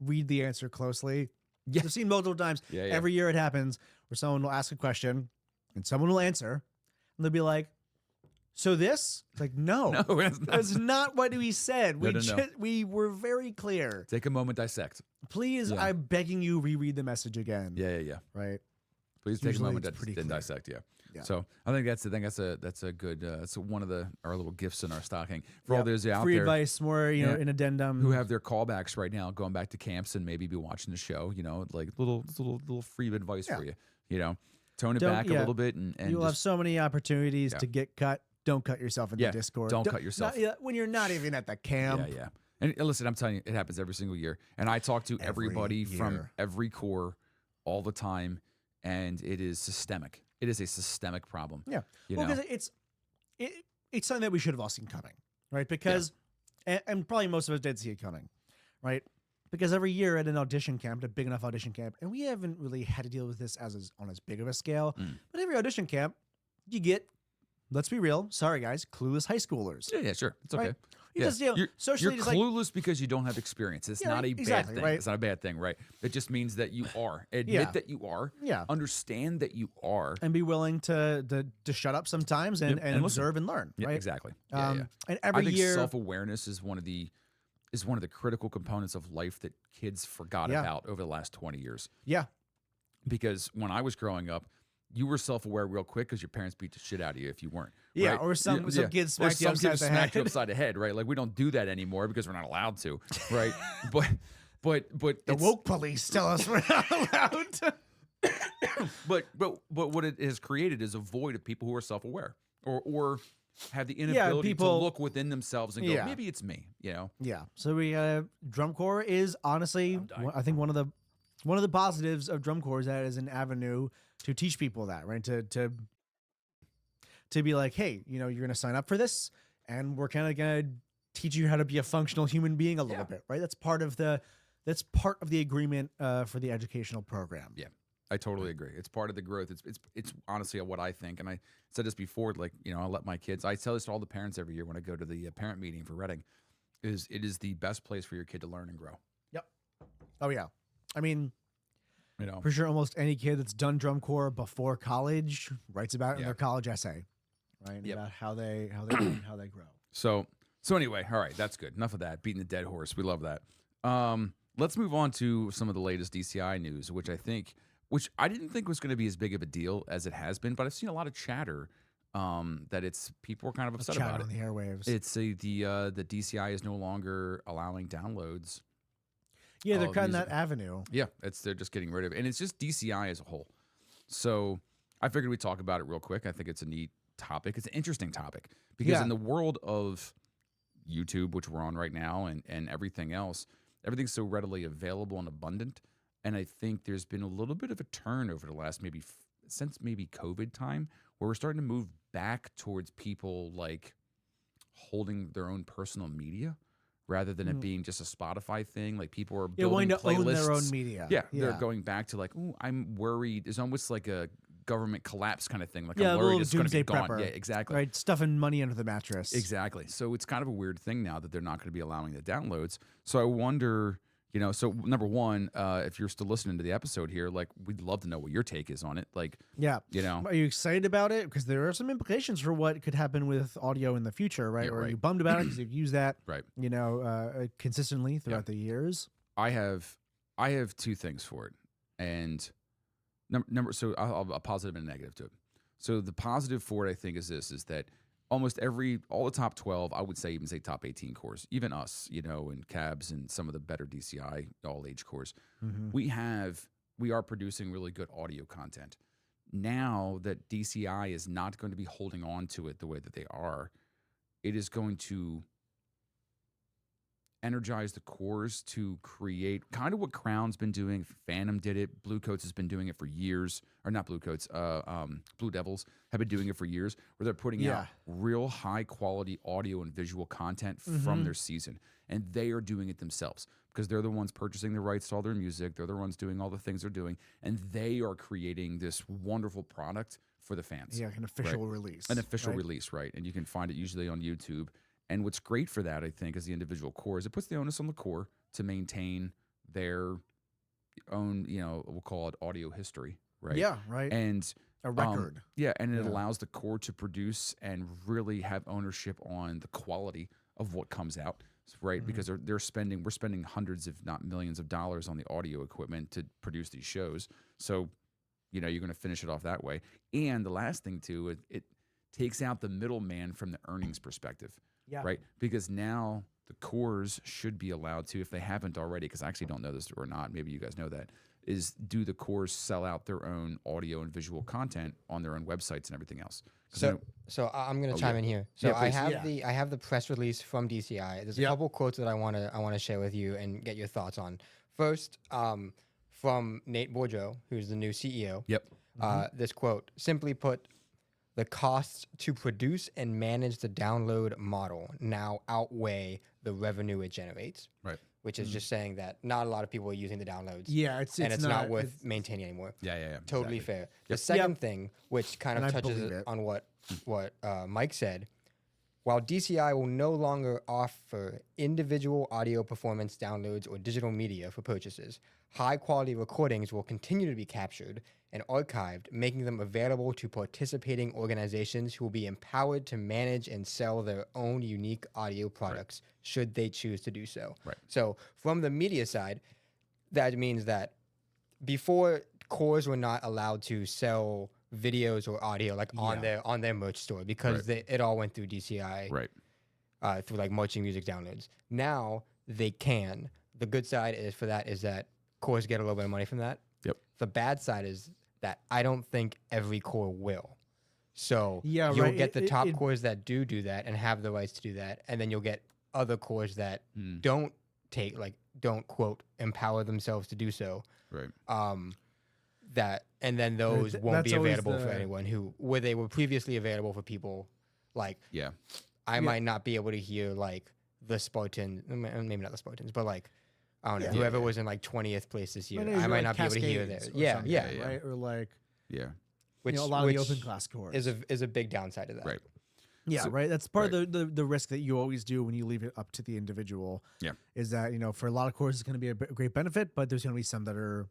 [SPEAKER 2] read the answer closely.
[SPEAKER 1] Yeah.
[SPEAKER 2] I've seen multiple times.
[SPEAKER 1] Yeah.
[SPEAKER 2] Every year it happens where someone will ask a question and someone will answer, and they'll be like, "So this?" It's like, no,
[SPEAKER 1] No, that's not.
[SPEAKER 2] that's not what we said.
[SPEAKER 1] No, no.
[SPEAKER 2] We were very clear.
[SPEAKER 1] Take a moment, dissect.
[SPEAKER 2] Please,
[SPEAKER 1] Yeah.
[SPEAKER 2] I'm begging you, reread the message again.
[SPEAKER 1] Yeah.
[SPEAKER 2] Right.
[SPEAKER 1] Please take a
[SPEAKER 2] Usually
[SPEAKER 1] moment
[SPEAKER 2] it's pretty
[SPEAKER 1] and
[SPEAKER 2] clear.
[SPEAKER 1] dissect. Yeah.
[SPEAKER 2] Yeah.
[SPEAKER 1] So I think that's a good. It's one of our little gifts in our stocking for all
[SPEAKER 2] Yep.
[SPEAKER 1] those out
[SPEAKER 2] Free
[SPEAKER 1] there
[SPEAKER 2] advice, more
[SPEAKER 1] Yeah.
[SPEAKER 2] an addendum.
[SPEAKER 1] who have their callbacks right now, going back to camps and maybe be watching the show. Like little free advice
[SPEAKER 2] Yeah.
[SPEAKER 1] for you. Tone it
[SPEAKER 2] Don't-
[SPEAKER 1] back a
[SPEAKER 2] yeah.
[SPEAKER 1] little bit and
[SPEAKER 2] You'll have
[SPEAKER 1] just,
[SPEAKER 2] so many opportunities
[SPEAKER 1] Yeah.
[SPEAKER 2] to get cut. Don't cut yourself in
[SPEAKER 1] Yeah,
[SPEAKER 2] the Discord.
[SPEAKER 1] don't cut yourself.
[SPEAKER 2] when you're not even at the camp.
[SPEAKER 1] yeah. And listen, I'm telling you, it happens every single year. And I talk to
[SPEAKER 2] Every
[SPEAKER 1] everybody from
[SPEAKER 2] year.
[SPEAKER 1] every corps all the time, and it is systemic. It is a systemic problem.
[SPEAKER 2] Yeah.
[SPEAKER 1] You
[SPEAKER 2] Well,
[SPEAKER 1] know?
[SPEAKER 2] because it's something that we should have all seen coming, right? Because and probably most of us did see it coming, right? Because every year at an audition camp, a big enough audition camp, and we haven't really had to deal with this on as big of a scale, but every audition camp, you get, let's be real, sorry guys, clueless high schoolers.
[SPEAKER 1] Yeah, sure. It's okay.
[SPEAKER 2] Right? You
[SPEAKER 1] Yeah.
[SPEAKER 2] just,
[SPEAKER 1] You're
[SPEAKER 2] socially
[SPEAKER 1] you're
[SPEAKER 2] just like,
[SPEAKER 1] clueless because you don't have experience. It's
[SPEAKER 2] Yeah,
[SPEAKER 1] not a
[SPEAKER 2] exactly,
[SPEAKER 1] bad thing.
[SPEAKER 2] right?
[SPEAKER 1] It's not a bad thing, right? It just means that you are. Admit
[SPEAKER 2] Yeah.
[SPEAKER 1] that you are.
[SPEAKER 2] yeah,
[SPEAKER 1] Understand that you are.
[SPEAKER 2] and be willing to shut up sometimes and,
[SPEAKER 1] Yep, and listen.
[SPEAKER 2] observe and learn,
[SPEAKER 1] Yeah,
[SPEAKER 2] right?
[SPEAKER 1] exactly. Yeah.
[SPEAKER 2] And
[SPEAKER 1] I
[SPEAKER 2] every
[SPEAKER 1] think
[SPEAKER 2] year,
[SPEAKER 1] self-awareness is one of the critical components of life that kids forgot
[SPEAKER 2] Yeah.
[SPEAKER 1] about over the last 20 years.
[SPEAKER 2] yeah,
[SPEAKER 1] Because when I was growing up, you were self-aware real quick because your parents beat the shit out of you if you weren't.
[SPEAKER 2] yeah,
[SPEAKER 1] right?
[SPEAKER 2] or some kids
[SPEAKER 1] Or
[SPEAKER 2] smacked you
[SPEAKER 1] some
[SPEAKER 2] upside
[SPEAKER 1] kids
[SPEAKER 2] the
[SPEAKER 1] smacked you
[SPEAKER 2] head.
[SPEAKER 1] upside the head, right? Like we don't do that anymore because we're not allowed to, right? but
[SPEAKER 2] The
[SPEAKER 1] it's-
[SPEAKER 2] woke police tell us we're not allowed to.
[SPEAKER 1] but what it has created is a void of people who are self-aware or have the inability
[SPEAKER 2] people-
[SPEAKER 1] to look within themselves and go,
[SPEAKER 2] Yeah.
[SPEAKER 1] maybe it's me,
[SPEAKER 2] Yeah. So we drum corps is honestly,
[SPEAKER 1] dying.
[SPEAKER 2] I think one of the positives of drum corps is that it is an avenue to teach people that, right? To be like, hey, you're gonna sign up for this, and we're kind of gonna teach you how to be a functional human being a little
[SPEAKER 1] Yeah.
[SPEAKER 2] bit, right? That's part of the agreement for the educational program.
[SPEAKER 1] Yeah. I totally agree. It's part of the growth. It's honestly what I think, and I said this before. Like I let my kids. I tell this to all the parents every year when I go to the parent meeting for Reading. It is the best place for your kid to learn and grow.
[SPEAKER 2] Oh yeah. I mean,
[SPEAKER 1] You know.
[SPEAKER 2] for sure, almost any kid that's done drum corps before college writes about it in
[SPEAKER 1] Yeah.
[SPEAKER 2] their college essay, right?
[SPEAKER 1] Yep.
[SPEAKER 2] About how they learn, how they grow.
[SPEAKER 1] So anyway, all right, that's good. Enough of that. Beating the dead horse. We love that. Let's move on to some of the latest DCI news, which I didn't think was going to be as big of a deal as it has been, but I've seen a lot of chatter that people are kind of upset
[SPEAKER 2] Chat
[SPEAKER 1] about
[SPEAKER 2] on
[SPEAKER 1] it.
[SPEAKER 2] the airwaves.
[SPEAKER 1] It's the DCI is no longer allowing downloads.
[SPEAKER 2] Yeah, they're
[SPEAKER 1] of
[SPEAKER 2] cutting
[SPEAKER 1] music.
[SPEAKER 2] that avenue.
[SPEAKER 1] Yeah, they're just getting rid of it, and it's just DCI as a whole. So I figured we'd talk about it real quick. I think it's a neat topic. It's an interesting topic because
[SPEAKER 2] Yeah.
[SPEAKER 1] in the world of YouTube, which we're on right now, and everything else. Everything's so readily available and abundant. And I think there's been a little bit of a turn over the last since maybe COVID time, where we're starting to move back towards people like holding their own personal media rather than it being just a Spotify thing. Like people are building
[SPEAKER 2] wanting to
[SPEAKER 1] playlists.
[SPEAKER 2] own their own media.
[SPEAKER 1] Yeah, they're going back to like, oh, I'm worried. It's almost like a government collapse kind of thing. Like
[SPEAKER 2] Yeah,
[SPEAKER 1] I'm
[SPEAKER 2] a
[SPEAKER 1] worried
[SPEAKER 2] little
[SPEAKER 1] it's going to be
[SPEAKER 2] doomsday
[SPEAKER 1] gone.
[SPEAKER 2] prepper.
[SPEAKER 1] Yeah, exactly.
[SPEAKER 2] Right, stuffing money under the mattress.
[SPEAKER 1] Exactly. So it's kind of a weird thing now that they're not going to be allowing the downloads. So I wonder, so number one, if you're still listening to the episode here, like we'd love to know what your take is on it. Like,
[SPEAKER 2] Yeah.
[SPEAKER 1] Are
[SPEAKER 2] Are you excited about it? Because there are some implications for what could happen with audio in the future, right?
[SPEAKER 1] Yeah,
[SPEAKER 2] or are
[SPEAKER 1] right.
[SPEAKER 2] you bummed about it because you've used that,
[SPEAKER 1] right.
[SPEAKER 2] consistently throughout the years?
[SPEAKER 1] I have two things for it, and so I'll a positive and a negative to it. So the positive for it, I think, is that almost all the top 12, I would say, even say top 18 cores, even us, and cabs and some of the better DCI all age cores, we are producing really good audio content. Now that DCI is not going to be holding on to it the way that they are, it is going to energize the cores to create kind of what Crown's been doing. Phantom did it. Blue Coats has been doing it for years. Or not Blue Coats, Blue Devils have been doing it for years, where they're putting out real high quality audio and visual content from their season. And they are doing it themselves because they're the ones purchasing the rights to all their music. They're the ones doing all the things they're doing. And they are creating this wonderful product for the fans.
[SPEAKER 2] Yeah, an official release.
[SPEAKER 1] An official release, right? And you can find it usually on YouTube. And what's great for that, I think, is the individual core, is it puts the onus on the core to maintain their own, we'll call it audio history, right?
[SPEAKER 2] Yeah, right.
[SPEAKER 1] And
[SPEAKER 2] a record.
[SPEAKER 1] And it allows the core to produce and really have ownership on the quality of what comes out, right? Because we're spending hundreds, if not millions of dollars on the audio equipment to produce these shows. So, you're going to finish it off that way. And the last thing too, it takes out the middleman from the earnings perspective.
[SPEAKER 2] Yeah.
[SPEAKER 1] Right. Because now the cores should be allowed to, if they haven't already, because I actually don't know this or not, maybe you guys know that, is do the cores sell out their own audio and visual content on their own websites and everything else?
[SPEAKER 3] So I'm going to chime in here. So
[SPEAKER 1] Yeah,
[SPEAKER 3] I
[SPEAKER 1] please.
[SPEAKER 3] have the press release from DCI. There's a couple quotes that I want to share with you and get your thoughts on. First, from Nate Bourgeau, who's the new CEO.
[SPEAKER 1] Yep.
[SPEAKER 3] This quote, simply put, the costs to produce and manage the download model now outweigh the revenue it generates.
[SPEAKER 1] Right.
[SPEAKER 3] Which is just saying that not a lot of people are using the downloads.
[SPEAKER 2] Yeah, it's
[SPEAKER 3] not worth maintaining anymore.
[SPEAKER 1] Yeah.
[SPEAKER 3] Totally
[SPEAKER 1] exactly.
[SPEAKER 3] fair. The second thing, which kind of touches on what Mike said, while DCI will no longer offer individual audio performance downloads or digital media for purchases, high-quality recordings will continue to be captured and archived, making them available to participating organizations who will be empowered to manage and sell their own unique audio products should they choose to do so.
[SPEAKER 1] Right.
[SPEAKER 3] So from the media side, that means that before cores were not allowed to sell videos or audio like on their merch store because it all went through DCI, through like merching music downloads. Now they can. The good side is that cores get a little bit of money from that.
[SPEAKER 1] Yep.
[SPEAKER 3] The bad side is that I don't think every core will. So
[SPEAKER 2] Yeah,
[SPEAKER 3] you'll
[SPEAKER 2] right.
[SPEAKER 3] get the top cores that do that and have the rights to do that, and then you'll get other cores that don't quote empower themselves to do so.
[SPEAKER 1] Right.
[SPEAKER 3] And then those won't
[SPEAKER 2] That's
[SPEAKER 3] be
[SPEAKER 2] always
[SPEAKER 3] available for anyone where they were previously available for people like I might not be able to hear like the Spartans, maybe not the Spartans, but like I don't know, whoever was in like 20th place this year, I might not be able to hear there. Yeah,
[SPEAKER 2] right, or like
[SPEAKER 3] which
[SPEAKER 2] a lot of the open class cores
[SPEAKER 3] is a big downside to that.
[SPEAKER 1] Right.
[SPEAKER 2] Yeah,
[SPEAKER 1] So-
[SPEAKER 2] right. That's part of the risk that you always do when you leave it up to the individual.
[SPEAKER 1] Yeah.
[SPEAKER 2] Is that for a lot of cores it's going to be a great benefit, but there's going to be some that are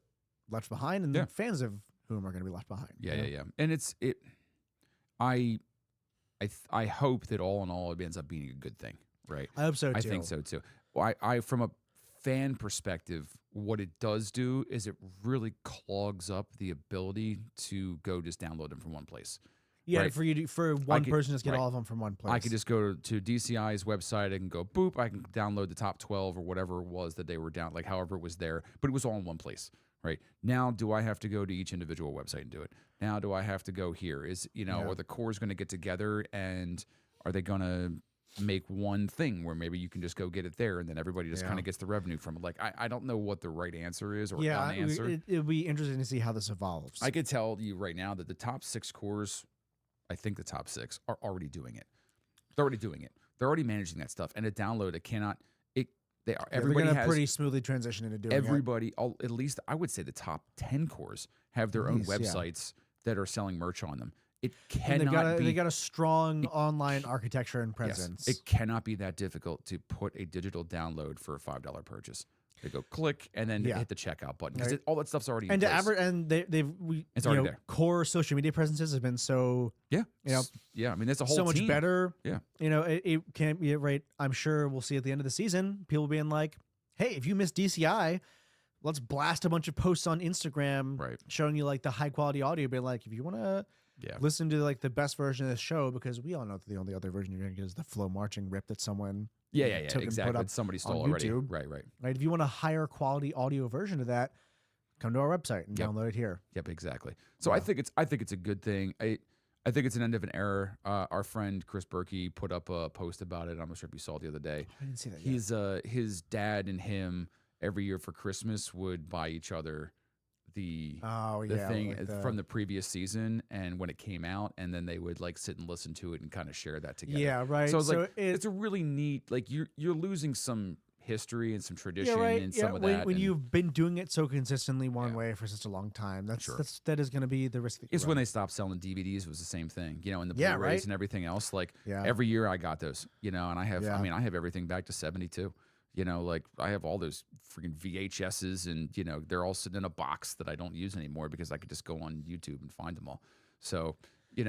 [SPEAKER 2] left behind, and the fans of whom are going to be left behind.
[SPEAKER 1] Yeah. And I hope that all in all it ends up being a good thing, right?
[SPEAKER 2] I hope so too.
[SPEAKER 1] I think so too. Well, I from a fan perspective, what it does do is it really clogs up the ability to go just download them from one place.
[SPEAKER 2] Yeah,
[SPEAKER 1] right.
[SPEAKER 2] for one
[SPEAKER 1] could-
[SPEAKER 2] person just get
[SPEAKER 1] right.
[SPEAKER 2] all of them from one place.
[SPEAKER 1] I could just go to DCI's website. I can go boop. I can download the top 12 or whatever it was that they were down, like however it was there, but it was all in one place. Right now, do I have to go to each individual website and do it? Now, do I have to go here? Is are the cores going to get together and are they going to make one thing where maybe you can just go get it there, and then everybody just
[SPEAKER 2] Yeah.
[SPEAKER 1] kind of gets the revenue from it. Like I don't know what the right answer is or
[SPEAKER 2] Yeah,
[SPEAKER 1] unanswer.
[SPEAKER 2] it'll be interesting to see how this evolves.
[SPEAKER 1] I could tell you right now that the top 6 cores, I think the top 6 are already doing it. They're already doing it. They're already managing that stuff. And a download, it cannot. They are.
[SPEAKER 2] Yeah,
[SPEAKER 1] Everybody
[SPEAKER 2] they're gonna
[SPEAKER 1] has
[SPEAKER 2] pretty smoothly transition into doing it.
[SPEAKER 1] everybody. At least I would say the top 10 cores have their own
[SPEAKER 2] Least, yeah.
[SPEAKER 1] websites that are selling merch on them. It
[SPEAKER 2] And
[SPEAKER 1] cannot be.
[SPEAKER 2] they got a strong online architecture and
[SPEAKER 1] yes,
[SPEAKER 2] presence.
[SPEAKER 1] it cannot be that difficult to put a digital download for a $5 purchase. They go click and then
[SPEAKER 2] Yeah.
[SPEAKER 1] hit the checkout button because
[SPEAKER 2] Right.
[SPEAKER 1] all that stuff's already
[SPEAKER 2] and
[SPEAKER 1] in
[SPEAKER 2] to
[SPEAKER 1] place. It's already there.
[SPEAKER 2] core social media presences have been so
[SPEAKER 1] Yeah,
[SPEAKER 2] you know,
[SPEAKER 1] yeah. I mean, that's a whole
[SPEAKER 2] so much
[SPEAKER 1] team.
[SPEAKER 2] better.
[SPEAKER 1] Yeah.
[SPEAKER 2] It can't be right. I'm sure we'll see at the end of the season people being like, "Hey, if you missed DCI, let's blast a bunch of posts on Instagram
[SPEAKER 1] Right.
[SPEAKER 2] showing you like the high quality audio." Being like, if you want to
[SPEAKER 1] Yeah.
[SPEAKER 2] listen to like the best version of the show, because we all know that the only other version you're gonna get is the flow marching rip that someone
[SPEAKER 1] Yeah,
[SPEAKER 2] took and put
[SPEAKER 1] exactly.
[SPEAKER 2] up
[SPEAKER 1] Somebody stole
[SPEAKER 2] on
[SPEAKER 1] already.
[SPEAKER 2] YouTube.
[SPEAKER 1] Right.
[SPEAKER 2] right. If you want a higher quality audio version of that, come to our website and
[SPEAKER 1] Yep.
[SPEAKER 2] download it here.
[SPEAKER 1] Yep, exactly. So
[SPEAKER 2] Yeah.
[SPEAKER 1] I think it's a good thing. I think it's an end of an era. Our friend Chris Berkey put up a post about it. I'm not sure if you saw it the other day.
[SPEAKER 2] I didn't see that yet.
[SPEAKER 1] His dad and him every year for Christmas would buy each other the thing from the previous season and when it came out, and then they would like sit and listen to it and kind of share that together.
[SPEAKER 2] Yeah, right.
[SPEAKER 1] So it's like it's a really neat, like you're losing some history and some tradition and some of
[SPEAKER 2] when,
[SPEAKER 1] that.
[SPEAKER 2] when
[SPEAKER 1] and
[SPEAKER 2] you've been doing it so consistently one
[SPEAKER 1] Yeah.
[SPEAKER 2] way for such a long time,
[SPEAKER 1] Sure.
[SPEAKER 2] that is going to be the risk. That you
[SPEAKER 1] it's when
[SPEAKER 2] run.
[SPEAKER 1] they stopped selling DVDs. It was the same thing, and the
[SPEAKER 2] Yeah,
[SPEAKER 1] Blu-rays
[SPEAKER 2] right.
[SPEAKER 1] and everything else. Like
[SPEAKER 2] Yeah.
[SPEAKER 1] every year I got those, and I have.
[SPEAKER 2] Yeah.
[SPEAKER 1] I mean, I have everything back to 72. Like I have all those freaking VHSs, and they're all sitting in a box that I don't use anymore because I could just go on YouTube and find them all. So, you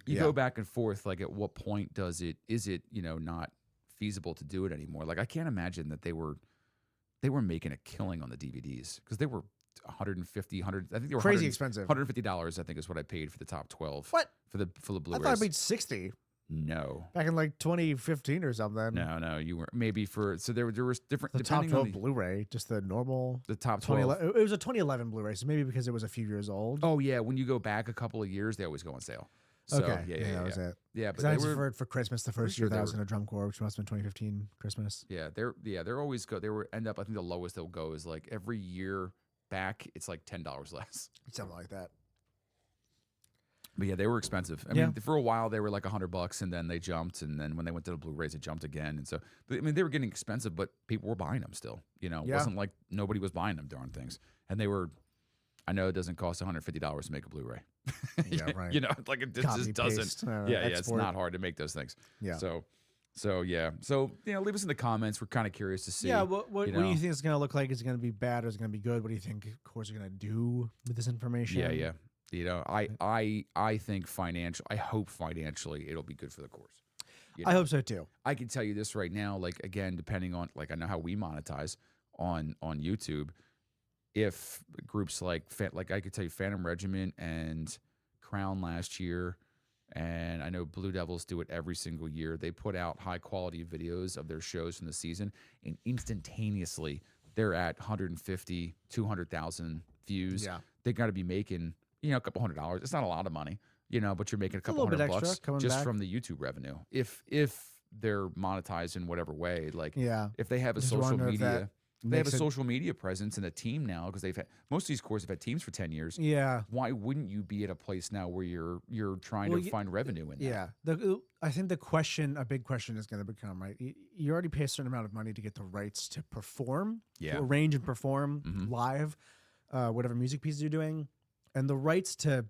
[SPEAKER 2] Yeah.
[SPEAKER 1] go back and forth. Like, at what point is it not feasible to do it anymore? Like, I can't imagine that they were making a killing on the DVDs because they were 150, 100. I think they were
[SPEAKER 2] crazy expensive.
[SPEAKER 1] $150. I think is what I paid for the top 12.
[SPEAKER 2] What?
[SPEAKER 1] for the
[SPEAKER 2] I
[SPEAKER 1] Blu-rays?
[SPEAKER 2] thought I paid 60
[SPEAKER 1] No.
[SPEAKER 2] back in like 2015 or something.
[SPEAKER 1] No, you were maybe so there was different
[SPEAKER 2] The top
[SPEAKER 1] depending
[SPEAKER 2] 12
[SPEAKER 1] on
[SPEAKER 2] Blu-ray, just the normal
[SPEAKER 1] the top 12.
[SPEAKER 2] 2011. It was a 2011 Blu-ray, so maybe because it was a few years old.
[SPEAKER 1] Oh yeah, when you go back a couple of years, they always go on sale. So,
[SPEAKER 2] okay,
[SPEAKER 1] yeah,
[SPEAKER 2] that was it.
[SPEAKER 1] Yeah, but
[SPEAKER 2] Because I
[SPEAKER 1] they
[SPEAKER 2] was
[SPEAKER 1] were
[SPEAKER 2] for Christmas the first
[SPEAKER 1] sure
[SPEAKER 2] year that
[SPEAKER 1] they
[SPEAKER 2] I was
[SPEAKER 1] were-
[SPEAKER 2] in a drum corps, which must have been 2015 Christmas.
[SPEAKER 1] they're always end up. I think the lowest they'll go is like every year back, it's like $10 less.
[SPEAKER 2] Something like that.
[SPEAKER 1] But yeah, they were expensive. I
[SPEAKER 2] Yeah.
[SPEAKER 1] mean, for a while they were like $100, and then they jumped, and then when they went to the Blu-rays, it jumped again. And so, but, I mean, they were getting expensive, but people were buying them still. It
[SPEAKER 2] Yeah.
[SPEAKER 1] wasn't like nobody was buying them darn things, and they were. I know it doesn't cost $150 to make a Bluray.
[SPEAKER 2] Yeah, right.
[SPEAKER 1] Like it
[SPEAKER 2] Copy,
[SPEAKER 1] just doesn't.
[SPEAKER 2] paste,
[SPEAKER 1] It's
[SPEAKER 2] export.
[SPEAKER 1] not hard to make those things.
[SPEAKER 2] Yeah.
[SPEAKER 1] So yeah. So leave us in the comments. We're kind of curious to see.
[SPEAKER 2] Yeah, what do
[SPEAKER 1] know.
[SPEAKER 2] you think it's going to look like? Is it going to be bad or is it going to be good? What do you think cores are going to do with this information?
[SPEAKER 1] Yeah. I think I hope financially it'll be good for the course.
[SPEAKER 2] I hope so too.
[SPEAKER 1] I can tell you this right now, like, again, depending on, like, I know how we monetize on YouTube. If groups like I could tell you Phantom Regiment and Crown last year, and I know Blue Devils do it every single year. They put out high quality videos of their shows from the season, and instantaneously they're at 150, 200,000 views.
[SPEAKER 2] Yeah.
[SPEAKER 1] They got to be making, a couple $100. It's not a lot of money, but you're making a couple
[SPEAKER 2] little bit
[SPEAKER 1] $100
[SPEAKER 2] extra coming
[SPEAKER 1] just
[SPEAKER 2] back.
[SPEAKER 1] from the YouTube revenue. If they're monetized in whatever way, like
[SPEAKER 2] Yeah.
[SPEAKER 1] if they have a
[SPEAKER 2] Just
[SPEAKER 1] social
[SPEAKER 2] wonder if
[SPEAKER 1] media,
[SPEAKER 2] that
[SPEAKER 1] they have a
[SPEAKER 2] makes it-
[SPEAKER 1] social media presence and a team now, because most of these corps have had teams for 10 years.
[SPEAKER 2] Yeah.
[SPEAKER 1] Why wouldn't you be at a place now where you're trying
[SPEAKER 2] Well,
[SPEAKER 1] to find revenue in that?
[SPEAKER 2] Yeah. I think a big question is going to become, right? You already pay a certain amount of money to get the rights to perform,
[SPEAKER 1] Yeah.
[SPEAKER 2] to arrange and perform
[SPEAKER 1] Mhm.
[SPEAKER 2] live, whatever music pieces you're doing, and the rights to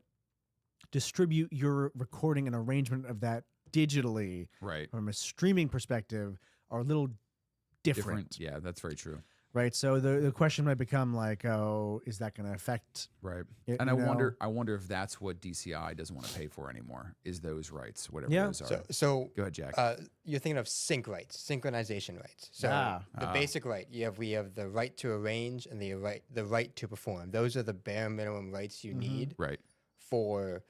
[SPEAKER 2] distribute your recording and arrangement of that digitally
[SPEAKER 1] Right.
[SPEAKER 2] from a streaming perspective are a little different.
[SPEAKER 1] Yeah, that's very true.
[SPEAKER 2] right? So the question might become like, oh, is that going to affect?
[SPEAKER 1] Right.
[SPEAKER 2] it,
[SPEAKER 1] And
[SPEAKER 2] you
[SPEAKER 1] I wonder if that's what DCI doesn't want to pay for anymore, is those rights, whatever
[SPEAKER 2] Yeah.
[SPEAKER 1] those are.
[SPEAKER 3] So
[SPEAKER 1] Go ahead, Jack.
[SPEAKER 3] you're thinking of sync rights, synchronization rights. So the
[SPEAKER 1] Ah.
[SPEAKER 3] basic right, we have the right to arrange and the right to perform. Those are the bare minimum rights you need
[SPEAKER 1] right.
[SPEAKER 3] for